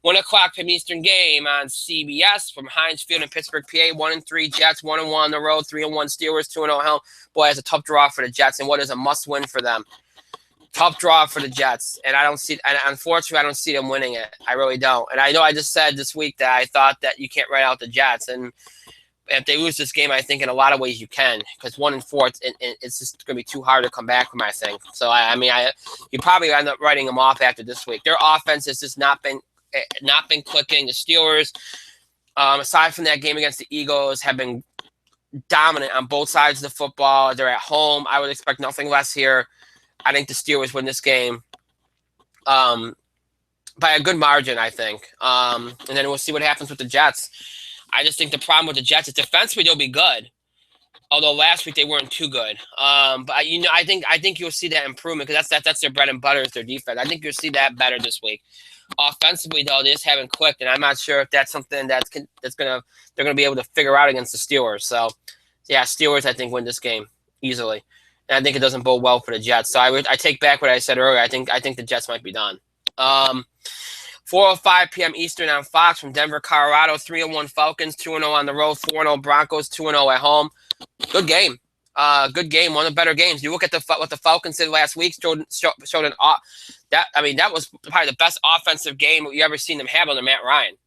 1 o'clock from Eastern game on CBS from Heinz Field in Pittsburgh, PA. 1-3 Jets, 1-1 on the road, 3-1 Steelers, 2-0 at home. Boy, it's a tough draw for the Jets, and what is a must-win for them. Tough draw for the Jets, and unfortunately, I don't see them winning it. I really don't. And I know I just said this week that I thought that you can't write out the Jets, and if they lose this game, I think in a lot of ways you can, because 1-4, it's just going to be too hard to come back from, I think. So, you probably end up writing them off after this week. Their offense has just not been clicking. The Steelers, aside from that game against the Eagles, have been dominant on both sides of the football. They're at home. I would expect nothing less here. I think the Steelers win this game by a good margin, I think. And then we'll see what happens with the Jets. I just think the problem with the Jets is defensively they'll be good, although last week they weren't too good. But I think you'll see that improvement because that's their bread and butter is their defense. I think you'll see that better this week. Offensively though, they just haven't clicked, and I'm not sure if that's something they're gonna be able to figure out against the Steelers. So yeah, Steelers I think win this game easily, and I think it doesn't bode well for the Jets. So I take back what I said earlier. I think the Jets might be done. 4:05 p.m. Eastern on Fox from Denver, Colorado. 3-1 Falcons, 2-0 on the road. 4-0 Broncos, 2-0 at home. Good game. Good game. One of the better games. You look at what the Falcons did last week. Showed that was probably the best offensive game you ever seen them have under Matt Ryan.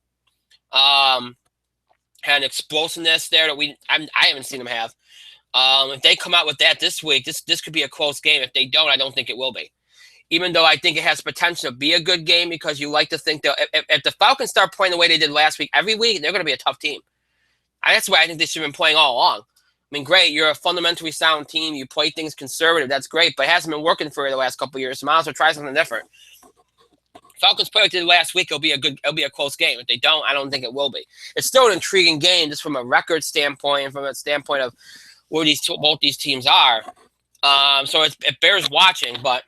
Had an explosiveness there that I haven't seen them have. If they come out with that this week, this could be a close game. If they don't, I don't think it will be. Even though I think it has potential to be a good game because you like to think that if the Falcons start playing the way they did last week, every week, they're going to be a tough team. That's why I think they should have been playing all along. I mean, great, you're a fundamentally sound team. You play things conservative. That's great, but it hasn't been working for you the last couple of years. So might as well try something different. Falcons play like they did last week. It'll be a close game. If they don't, I don't think it will be. It's still an intriguing game just from a record standpoint and from a standpoint of where both these teams are. So it bears watching, but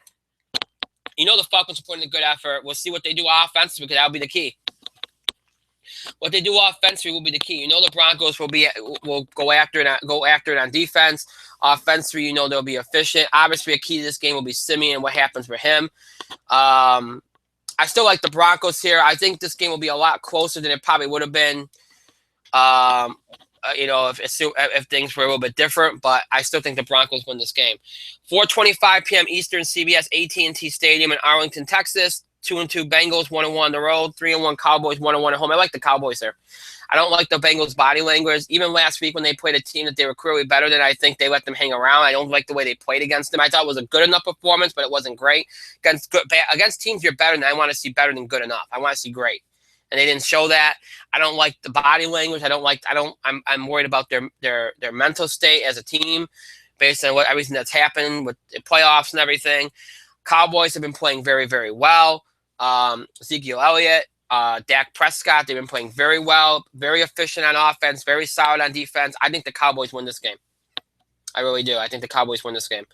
the Falcons are putting in a good effort. We'll see what they do offensively because that'll be the key. What they do offensively will be the key. The Broncos will go after it on defense. Offensively, they'll be efficient. Obviously, a key to this game will be Simeon and what happens for him. I still like the Broncos here. I think this game will be a lot closer than it probably would have been. If things were a little bit different, but I still think the Broncos win this game. 4:25 p.m. Eastern, CBS AT&T Stadium in Arlington, Texas. 2-2 Bengals, 1-1 on the road. 3-1 Cowboys, 1-1 at home. I like the Cowboys there. I don't like the Bengals' body language. Even last week when they played a team that they were clearly better than, I think they let them hang around. I don't like the way they played against them. I thought it was a good enough performance, but it wasn't great. Against teams you're better than, I want to see better than good enough. I want to see great. And they didn't show that. I don't like the body language. I'm worried about their mental state as a team based on everything that's happened with the playoffs and everything. Cowboys have been playing very, very well. Ezekiel Elliott, Dak Prescott, they've been playing very well, very efficient on offense, very solid on defense. I think the Cowboys win this game. I really do. I think the Cowboys win this game.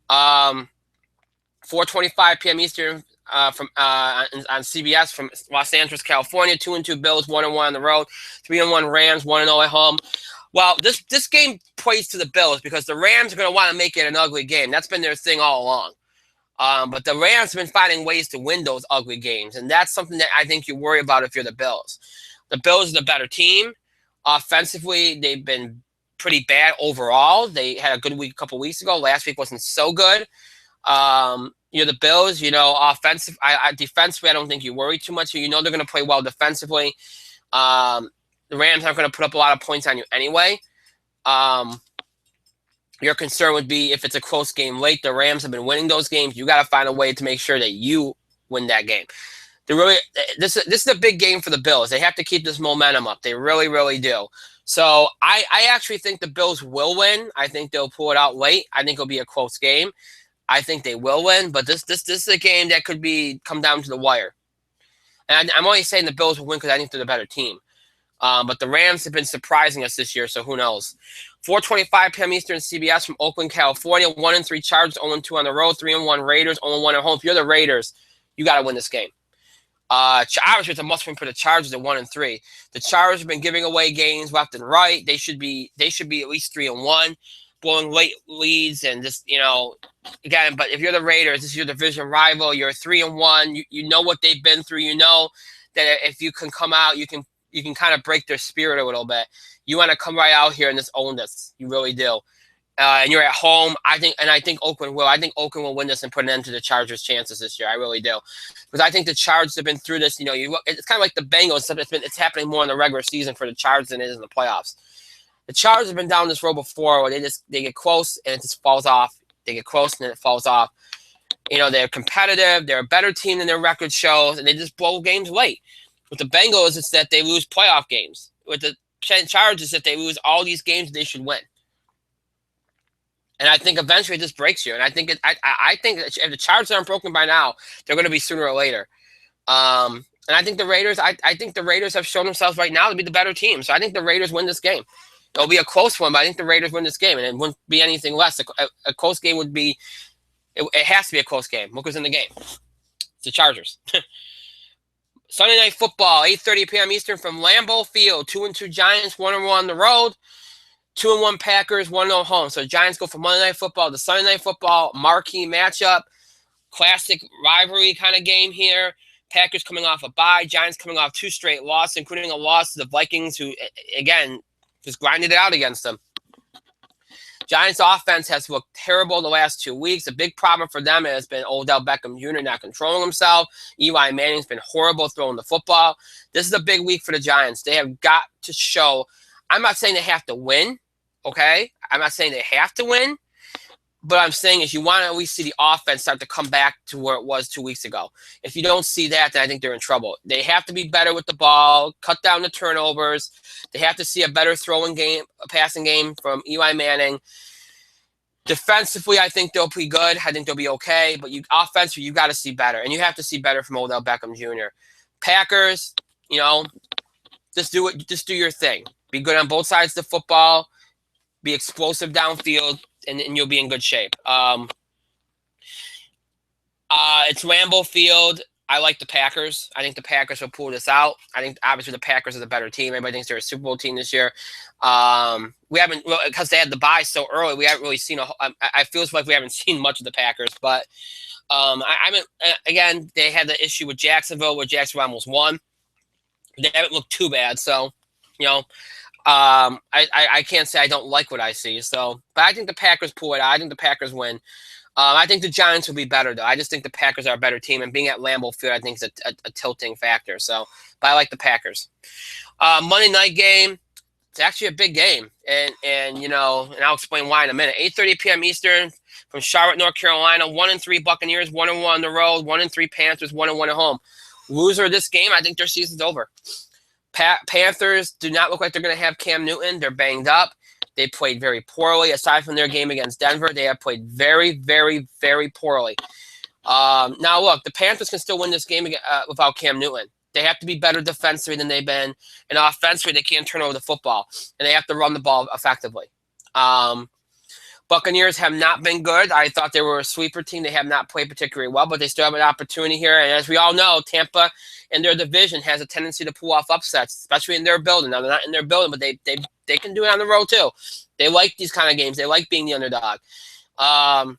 4:25 p.m. Eastern on CBS from Los Angeles, California. 2-2 Bills, 1-1 on the road. 3-1 Rams, 1-0 at home. Well, this game plays to the Bills because the Rams are going to want to make it an ugly game. That's been their thing all along. But the Rams have been finding ways to win those ugly games, and that's something that I think you worry about if you're the Bills. The Bills are the better team. Offensively, they've been pretty bad overall. They had a good week a couple weeks ago. Last week wasn't so good. You're the Bills, defensively, I don't think you worry too much. You know they're going to play well defensively. The Rams aren't going to put up a lot of points on you anyway. Your concern would be if it's a close game late. The Rams have been winning those games. You got to find a way to make sure that you win that game. This is a big game for the Bills. They have to keep this momentum up. They really, really do. So I actually think the Bills will win. I think they'll pull it out late. I think it'll be a close game. I think they will win, but this is a game that could come down to the wire. And I'm only saying the Bills will win because I think they're the better team. But the Rams have been surprising us this year, so who knows? 4:25 p.m. Eastern, CBS from Oakland, California. 1-3 Chargers, 0-2 on the road. 3-1 Raiders, 0-1 at home. If you're the Raiders, you got to win this game. Obviously, it's a must-win for the Chargers at 1-3. The Chargers have been giving away games left and right. They should be at least 3-1, blowing late leads and just again. But if you're the Raiders, this is your division rival. You're 3-1. You know what they've been through. You know that if you can come out, you can kind of break their spirit a little bit. You want to come right out here and just own this. You really do. And you're at home. I think Oakland will. I think Oakland will win this and put an end to the Chargers' chances this year. I really do, because I think the Chargers have been through this. It's kind of like the Bengals. It's happening more in the regular season for the Chargers than it is in the playoffs. The Chargers have been down this road before, where they get close and it just falls off. They get close and then it falls off. They're competitive. They're a better team than their record shows, and they just blow games late. With the Bengals, it's that they lose playoff games. With the Chargers, it's that they lose all these games they should win. And I think eventually this breaks you. And I think if the Chargers aren't broken by now, they're going to be sooner or later. And I think the Raiders. I think the Raiders have shown themselves right now to be the better team. So I think the Raiders win this game. It'll be a close one, but I think the Raiders win this game, and it wouldn't be anything less. A close game would be. It has to be a close game. Look who's in the game. It's the Chargers. Sunday Night Football, 8:30 p.m. Eastern from Lambeau Field. 2-2 Giants, 1-1 on the road. 2-1 Packers, 1-0 home. So the Giants go from Monday Night Football to Sunday Night Football. Marquee matchup. Classic rivalry kind of game here. Packers coming off a bye. Giants coming off 2 straight losses, including a loss to the Vikings, who, again, just grinded it out against them. Giants offense has looked terrible the last 2 weeks. A big problem for them has been Odell Beckham Jr. not controlling himself. Eli Manning's been horrible throwing the football. This is a big week for the Giants. They have got to show. I'm not saying they have to win, okay? I'm not saying they have to win. But I'm saying is you want to at least see the offense start to come back to where it was 2 weeks ago. If you don't see that, then I think they're in trouble. They have to be better with the ball, cut down the turnovers. They have to see a better passing game from Eli Manning. Defensively, I think they'll be good. I think they'll be okay. But offensively, you got to see better. And you have to see better from Odell Beckham Jr. Packers, just do your thing. Be good on both sides of the football. Be explosive downfield. And you'll be in good shape. It's Lambeau Field. I like the Packers. I think the Packers will pull this out. I think obviously the Packers are the better team. Everybody thinks they're a Super Bowl team this year. We haven't, because they had the bye so early. We haven't really seen I feel like we haven't seen much of the Packers. But again, they had the issue with Jacksonville, where Jacksonville almost won. They haven't looked too bad. So, I can't say I don't like what I see. So, but I think the Packers pull it out. I think the Packers win. I think the Giants will be better, though. I just think the Packers are a better team, and being at Lambeau Field, I think is a tilting factor. So, but I like the Packers. Monday night game. It's actually a big game, and I'll explain why in a minute. 8:30 p.m. Eastern from Charlotte, North Carolina. 1-3 Buccaneers, 1-1 on the road. 1-3 Panthers, 1-1 at home. Loser of this game, I think their season's over. Panthers do not look like they're going to have Cam Newton. They're banged up. They played very poorly. Aside from their game against Denver, they have played very, very, very poorly. Now, look, the Panthers can still win this game without Cam Newton. They have to be better defensively than they've been. And offensively, they can't turn over the football. And they have to run the ball effectively. Buccaneers have not been good. I thought they were a sweeper team. They have not played particularly well, but they still have an opportunity here. And as we all know, Tampa in their division has a tendency to pull off upsets, especially in their building. Now, they're not in their building, but they can do it on the road too. They like these kind of games. They like being the underdog. I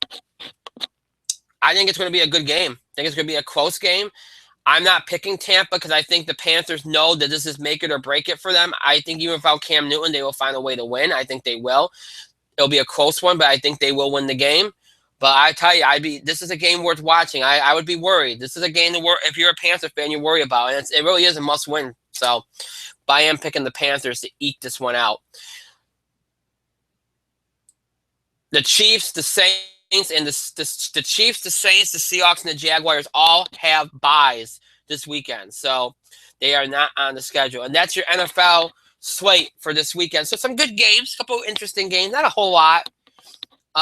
I think it's going to be a good game. I think it's going to be a close game. I'm not picking Tampa because I think the Panthers know that this is make it or break it for them. I think even without Cam Newton, they will find a way to win. I think they will. It'll be a close one, but I think they will win the game. But I tell you, this is a game worth watching. I would be worried. This is a game if you're a Panther fan, you worry about, and it really is a must win. So, but I am picking the Panthers to eke this one out. The Chiefs, the Saints, and the Chiefs, the Saints, the Seahawks, and the Jaguars all have byes this weekend, so they are not on the schedule. And that's your NFL slate for this weekend. So some good games, a couple of interesting games, not a whole lot. But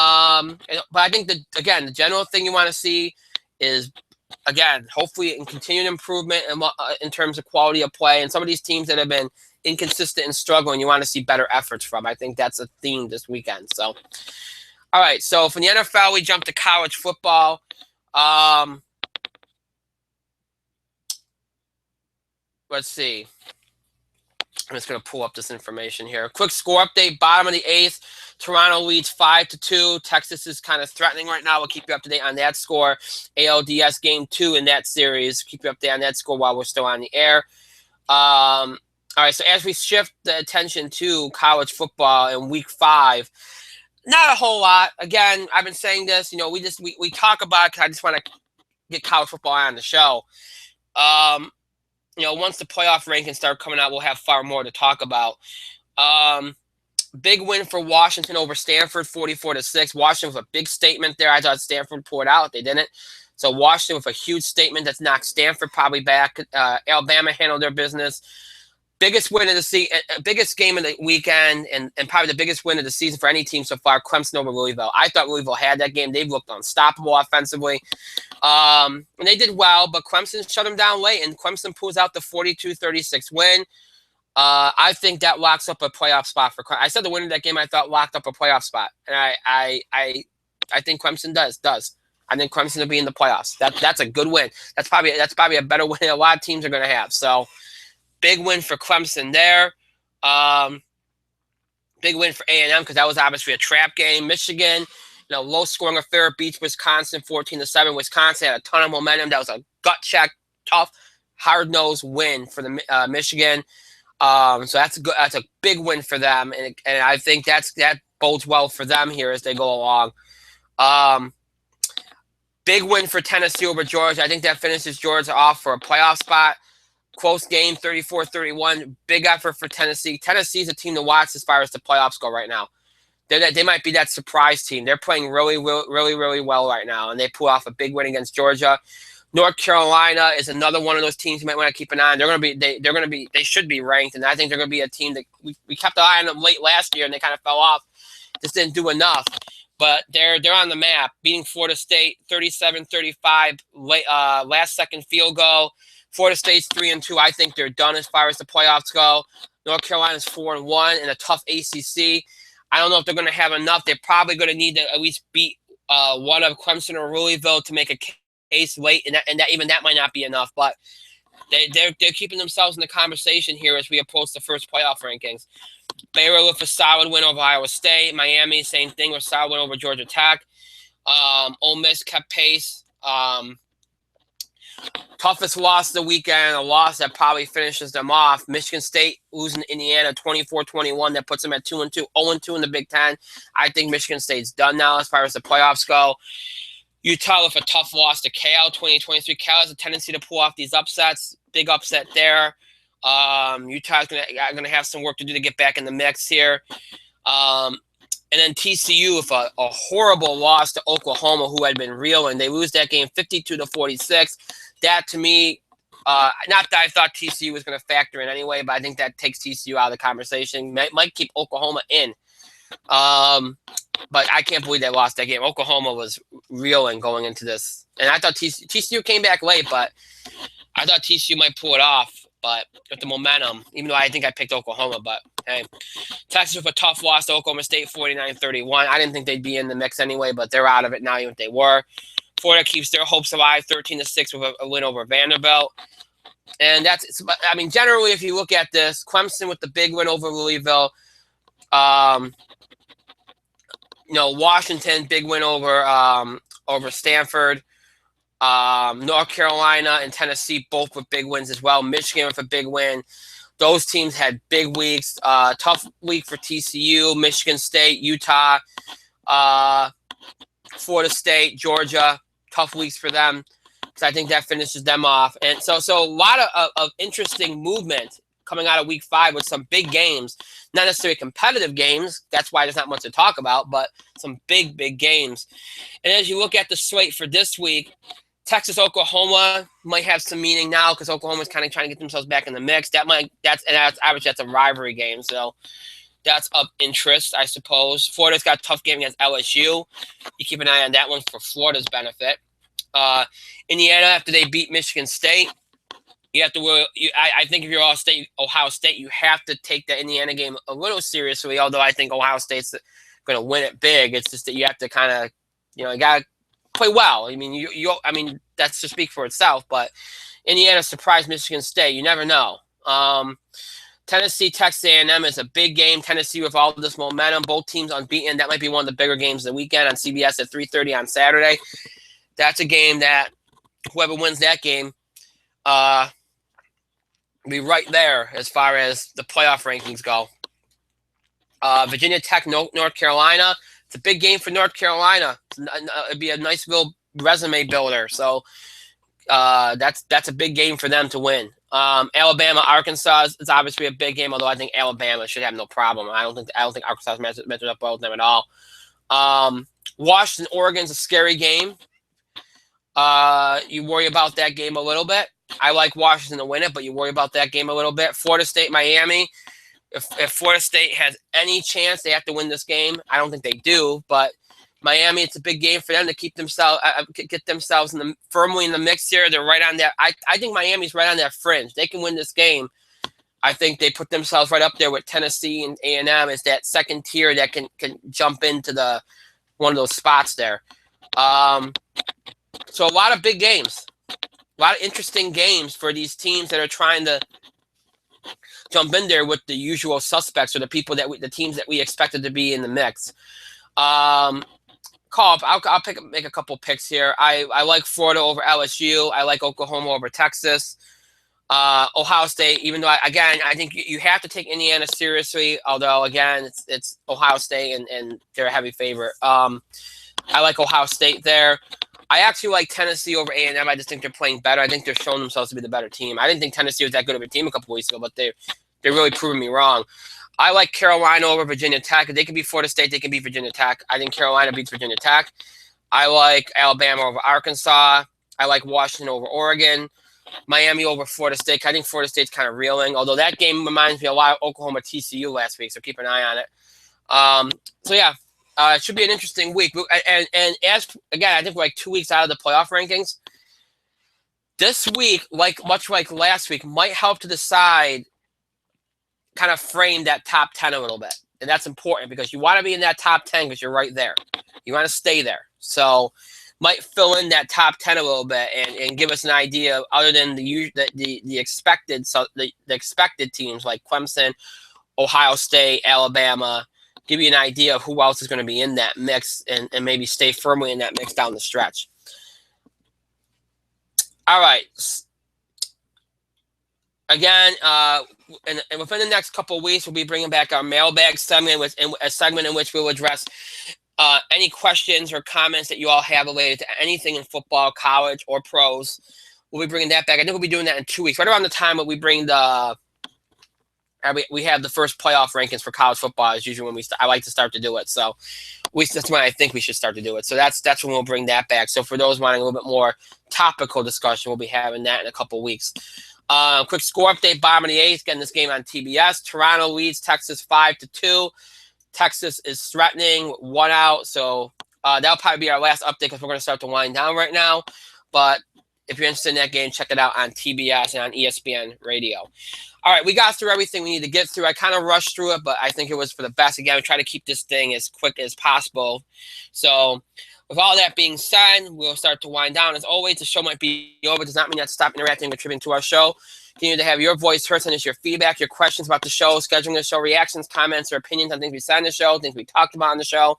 I think the general thing you want to see is, again, hopefully in continued improvement in terms of quality of play, and some of these teams that have been inconsistent and struggling, you want to see better efforts from. I think that's a theme this weekend. So, all right. So from the NFL, we jump to college football. Let's see. I'm just going to pull up this information here. Quick score update. Bottom of the 8th. Toronto leads 5-2. Texas is kind of threatening right now. We'll keep you up to date on that score. ALDS game 2 in that series. Keep you up to date on that score while we're still on the air. All right, so as we shift the attention to college football in week 5, not a whole lot. Again, I've been saying this. We talk about it because I just want to get college football on the show. Once the playoff rankings start coming out, we'll have far more to talk about. Big win for Washington over Stanford, 44-6. Washington with a big statement there. I thought Stanford pulled out. They didn't. So Washington with a huge statement that's knocked Stanford probably back. Alabama handled their business. Biggest win of the season, biggest game of the weekend, and probably the biggest win of the season for any team so far, Clemson over Louisville. I thought Louisville had that game. They've looked unstoppable offensively. And they did well, but Clemson shut them down late, and Clemson pulls out the 42-36 win. I think that locks up a playoff spot for Clemson. I said the winner of that game I thought locked up a playoff spot, and I think Clemson does. I think Clemson will be in the playoffs. That's a good win. That's probably a better win than a lot of teams are going to have. So big win for Clemson there. Big win for A&M because that was obviously a trap game. Michigan, low-scoring affair beats Wisconsin 14-7. Wisconsin had a ton of momentum. That was a gut check, tough, hard-nosed win for the Michigan. So that's good. That's a big win for them, and I think that bodes well for them here as they go along. Big win for Tennessee over Georgia. I think that finishes Georgia off for a playoff spot. Close game, 34-31. Big effort for Tennessee. Tennessee's a team to watch as far as the playoffs go right now. They might be that surprise team. They're playing really, really, really well right now, and they pull off a big win against Georgia. North Carolina is another one of those teams you might want to keep an eye on. They should be ranked, and I think they're going to be a team that we kept an eye on them late last year, and they kind of fell off. Just didn't do enough. But they're on the map, beating Florida State 37-35, last second field goal. Florida State's 3-2. I think they're done as far as the playoffs go. North Carolina's 4-1 in a tough ACC. I don't know if they're going to have enough. They're probably going to need to at least beat one of Clemson or Louisville to make a case late, and that might not be enough. But they're keeping themselves in the conversation here as we approach the first playoff rankings. Baylor with a solid win over Iowa State. Miami, same thing, with a solid win over Georgia Tech. Ole Miss kept pace. Toughest loss of the weekend, a loss that probably finishes them off. Michigan State losing to Indiana 24-21. That puts them at 2-2, 0-2 in the Big Ten. I think Michigan State's done now as far as the playoffs go. Utah with a tough loss to Cal 2023. Cal has a tendency to pull off these upsets. Big upset there. Utah's going to have some work to do to get back in the mix here. And then TCU with a horrible loss to Oklahoma, who had been reeling. They lose that game 52-46. That, to me, not that I thought TCU was going to factor in anyway, but I think that takes TCU out of the conversation. Might keep Oklahoma in. But I can't believe they lost that game. Oklahoma was reeling going into this. And I thought TCU came back late, but I thought TCU might pull it off. But with the momentum, even though I think I picked Oklahoma, but hey. Texas with a tough loss to Oklahoma State, 49-31. I didn't think they'd be in the mix anyway, but they're out of it now, even if they were. Florida keeps their hopes alive, 13-6 with a win over Vanderbilt. And generally, if you look at this, Clemson with the big win over Louisville. Washington, big win over Stanford. North Carolina and Tennessee both with big wins as well. Michigan with a big win. Those teams had big weeks. Tough week for TCU, Michigan State, Utah, Florida State, Georgia. Tough weeks for them. So I think that finishes them off. And so a lot of interesting movement coming out of week 5 with some big games, not necessarily competitive games. That's why there's not much to talk about, but some big games. And as you look at the slate for this week, Texas, Oklahoma might have some meaning now because Oklahoma's kind of trying to get themselves back in the mix. That's a rivalry game, so that's of interest, I suppose. Florida's got a tough game against LSU. You keep an eye on that one for Florida's benefit. Indiana, after they beat Michigan State, you have to. I think if you're Ohio State, you have to take the Indiana game a little seriously. Although I think Ohio State's going to win it big. It's just that you have to kind of, you got to play well. I mean, that's to speak for itself. But Indiana surprised Michigan State. You never know. Tennessee, Texas A&M is a big game. Tennessee with all this momentum, both teams unbeaten. That might be one of the bigger games of the weekend on CBS at 3:30 on Saturday. That's a game that whoever wins that game will be right there as far as the playoff rankings go. Virginia Tech, North Carolina. It's a big game for North Carolina. It'd be a nice little resume builder. So that's a big game for them to win. Alabama, Arkansas is obviously a big game, although I think Alabama should have no problem. I don't think Arkansas matches up well with them at all. Washington, Oregon's a scary game. You worry about that game a little bit. I like Washington to win it, but you worry about that game a little bit. Florida State, Miami. If Florida State has any chance, they have to win this game. I don't think they do, but Miami, it's a big game for them to keep themselves get themselves firmly in the mix here. They're right on that. I think Miami's right on that fringe. They can win this game. I think they put themselves right up there with Tennessee and A&M as that second tier that can jump into one of those spots there. So a lot of big games, a lot of interesting games for these teams that are trying to jump in there with the usual suspects or the teams that we expected to be in the mix. I'll make a couple picks here. I like Florida over LSU. I like Oklahoma over Texas. Ohio State, even though I think you have to take Indiana seriously. Although again, it's Ohio State and they're a heavy favorite. I like Ohio State there. I actually like Tennessee over A&M. I just think they're playing better. I think they're showing themselves to be the better team. I didn't think Tennessee was that good of a team a couple weeks ago, but they're really proving me wrong. I like Carolina over Virginia Tech. They can beat Florida State. They can beat Virginia Tech. I think Carolina beats Virginia Tech. I like Alabama over Arkansas. I like Washington over Oregon. Miami over Florida State. I think Florida State's kind of reeling, although that game reminds me a lot of Oklahoma TCU last week, so keep an eye on it. It should be an interesting week. And as again, I think we're like 2 weeks out of the playoff rankings. This week, much like last week, might help to decide, kind of frame that top 10 a little bit. And that's important because you want to be in that top 10 because you're right there. You want to stay there. So might fill in that top 10 a little bit and give us an idea other than the expected the expected teams like Clemson, Ohio State, Alabama, give you an idea of who else is going to be in that mix and maybe stay firmly in that mix down the stretch. All right. Again, and within the next couple of weeks, we'll be bringing back our mailbag segment, a segment in which we'll address any questions or comments that you all have related to anything in football, college, or pros. We'll be bringing that back. I think we'll be doing that in 2 weeks, right around the time that we bring we have the first playoff rankings for college football. Is usually when I like to start to do it. So that's when I think we should start to do it. So that's when we'll bring that back. So for those wanting a little bit more topical discussion, we'll be having that in a couple of weeks. Quick score update, bottom of the eighth, getting this game on TBS. Toronto leads Texas 5-2. Texas is threatening, 1 out. So that'll probably be our last update because we're going to start to wind down right now. But if you're interested in that game, check it out on TBS and on ESPN Radio. All right, we got through everything we need to get through. I kind of rushed through it, but I think it was for the best. Again, we try to keep this thing as quick as possible. So with all that being said, we'll start to wind down. As always, the show might be over. It does not mean you have to stop interacting and contributing to our show. Continue to have your voice heard. Send us your feedback, your questions about the show, scheduling the show, reactions, comments, or opinions on things we said on the show, things we talked about on the show.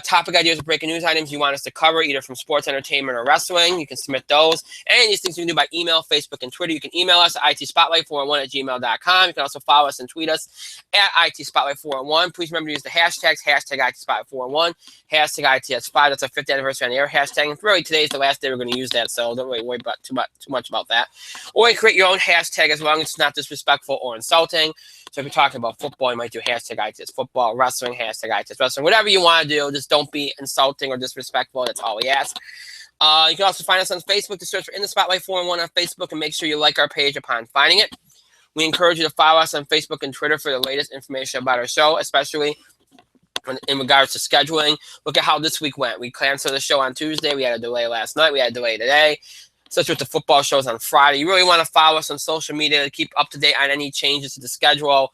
topic ideas or breaking news items you want us to cover, either from sports, entertainment, or wrestling. You can submit those. Any of these things you can do by email, Facebook, and Twitter. You can email us at itspotlight401@gmail.com. You can also follow us and tweet us at itspotlight401. Please remember to use the hashtags, hashtag itspotlight401, hashtag ITS5. That's our 5th anniversary on the air hashtag. And really, today's the last day we're going to use that, so don't really worry about too much about that. Or you create your own hashtag as long as it's not disrespectful or insulting. So if you're talking about football, you might do hashtag ITS football, wrestling, hashtag ITS wrestling, whatever you want to do. Just don't be insulting or disrespectful. That's all we ask. You can also find us on Facebook. To search for In the Spotlight 411 on Facebook, and make sure you like our page upon finding it. We encourage you to follow us on Facebook and Twitter for the latest information about our show, especially in regards to scheduling. Look at how this week went. We canceled the show on Tuesday. We had a delay last night. We had a delay today. Such with the football shows on Friday. You really want to follow us on social media to keep up to date on any changes to the schedule.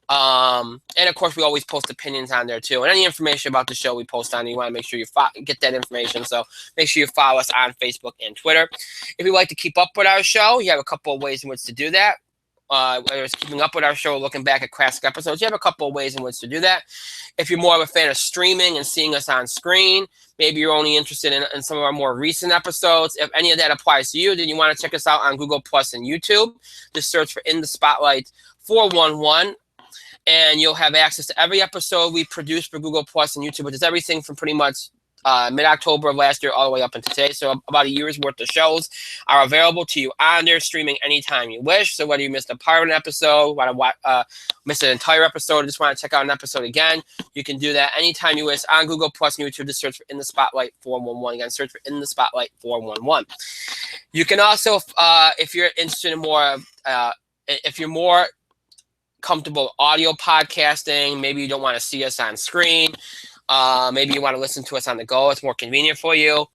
And of course, we always post opinions on there too. And any information about the show we post on, you want to make sure you get that information. So make sure you follow us on Facebook and Twitter. If you'd like to keep up with our show, you have a couple of ways in which to do that. Whether it's keeping up with our show or looking back at classic episodes, you have a couple of ways in which to do that. If you're more of a fan of streaming and seeing us on screen, maybe you're only interested in some of our more recent episodes. If any of that applies to you, then you want to check us out on Google Plus and YouTube. Just search for In the Spotlight 411, and you'll have access to every episode we produce for Google Plus and YouTube, which is everything from pretty much mid-October of last year all the way up until today. So about a year's worth of shows are available to you on there, streaming anytime you wish. So whether you missed a part of an episode, want to miss an entire episode, or just want to check out an episode again, you can do that anytime you wish on Google Plus and YouTube. Just search for In the Spotlight 411. Again, search for In the Spotlight 411. You can also, if you're interested in more, if you're more comfortable audio podcasting, maybe you don't want to see us on screen, maybe you want to listen to us on the go. It's more convenient for you.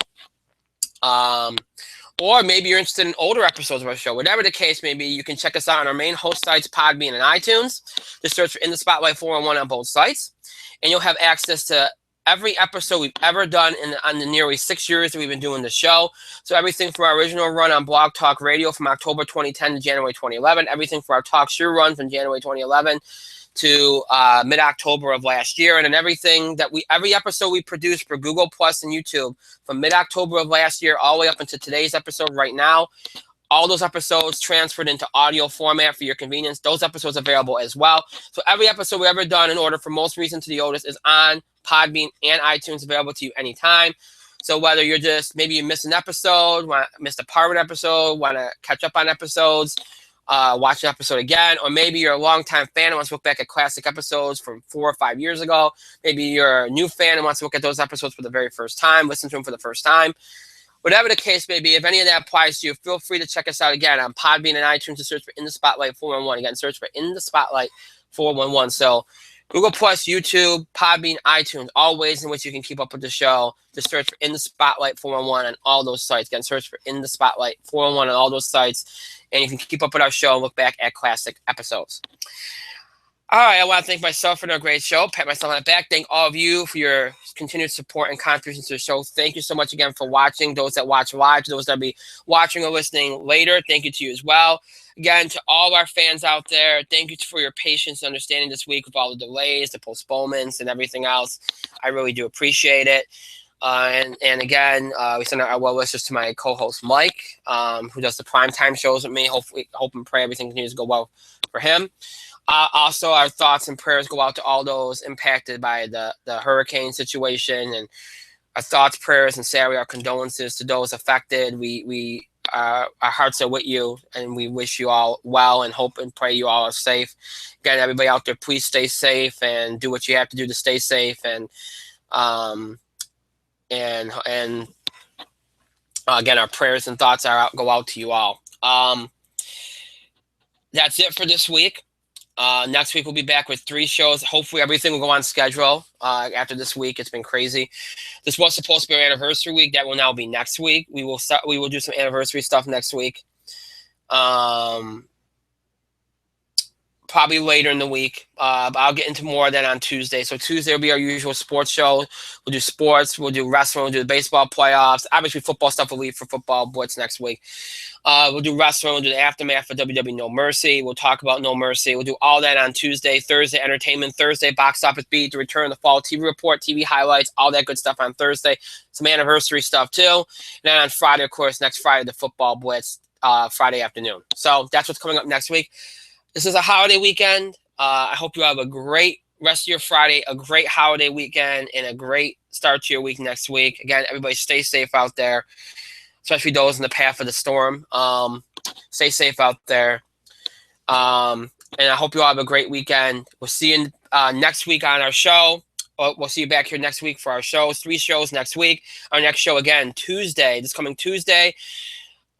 Or maybe you're interested in older episodes of our show. Whatever the case may be, you can check us out on our main host sites, Podbean and iTunes. Just search for In the Spotlight 411 on both sites. And you'll have access to every episode we've ever done on the nearly 6 years that we've been doing the show. So everything from our original run on Blog Talk Radio from October 2010 to January 2011. Everything from our Talk Show run from January 2011 to mid-October of last year, and then every episode we produced for Google Plus and YouTube from mid-October of last year all the way up into today's episode right now. All those episodes transferred into audio format for your convenience. Those episodes available as well. So every episode we ever done, in order from most recent to the oldest, is on Podbean and iTunes, available to you anytime. So whether you're just, maybe you missed an episode, missed a part of an episode, want to catch up on episodes, watch an episode again, or maybe you're a longtime fan and wants to look back at classic episodes from 4 or 5 years ago. Maybe you're a new fan and wants to look at those episodes for the very first time, listen to them for the first time. Whatever the case may be, if any of that applies to you, feel free to check us out again on Podbean and iTunes to search for In the Spotlight 411. Again, search for In the Spotlight 411. So Google Plus, YouTube, Podbean, iTunes, all ways in which you can keep up with the show. Just search for In the Spotlight 411 on all those sites. Again, search for In the Spotlight 411 on all those sites, and you can keep up with our show and look back at classic episodes. All right, I want to thank myself for a great show, pat myself on the back. Thank all of you for your continued support and contributions to the show. Thank you so much again for watching. Those that watch live, those that will be watching or listening later, thank you to you as well. Again, to all our fans out there, thank you for your patience and understanding this week with all the delays, the postponements, and everything else. I really do appreciate it. And again, we send our well wishes to my co-host Mike, who does the primetime shows with me. Hopefully, hope and pray everything continues to go well for him. Also, our thoughts and prayers go out to all those impacted by the hurricane situation, and our thoughts, prayers, and sadly, our condolences to those affected. Our hearts are with you, and we wish you all well and hope and pray you all are safe. Again, everybody out there, please stay safe and do what you have to do to stay safe. And again, our prayers and thoughts go out to you all. That's it for this week. Next week we'll be back with 3 shows. Hopefully everything will go on schedule after this week. It's been crazy. This was supposed to be our anniversary week. That will now be next week. We will do some anniversary stuff next week. probably later in the week. But I'll get into more of that on Tuesday. So Tuesday will be our usual sports show. We'll do sports. We'll do wrestling. We'll do the baseball playoffs. Obviously, football stuff will leave for football Blitz next week. We'll do wrestling. We'll do the aftermath for WWE No Mercy. We'll talk about No Mercy. We'll do all that on Tuesday. Thursday, entertainment. Thursday, box office beat, the return of the fall TV report, TV highlights, all that good stuff on Thursday. Some anniversary stuff too. And then on Friday, of course, next Friday, the football Blitz, Friday afternoon. So that's what's coming up next week. This is a holiday weekend. I hope you have a great rest of your Friday, a great holiday weekend, and a great start to your week next week. Again, everybody stay safe out there, especially those in the path of the storm. Stay safe out there. And I hope you all have a great weekend. We'll see you next week on our show. We'll see you back here next week for our shows. 3 shows next week. Our next show, again, Tuesday. This coming Tuesday,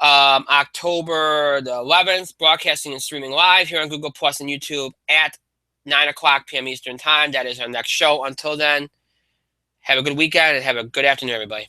October the 11th, broadcasting and streaming live here on Google Plus and YouTube at 9 o'clock p.m. Eastern Time. That is our next show. Until then, have a good weekend and have a good afternoon, everybody.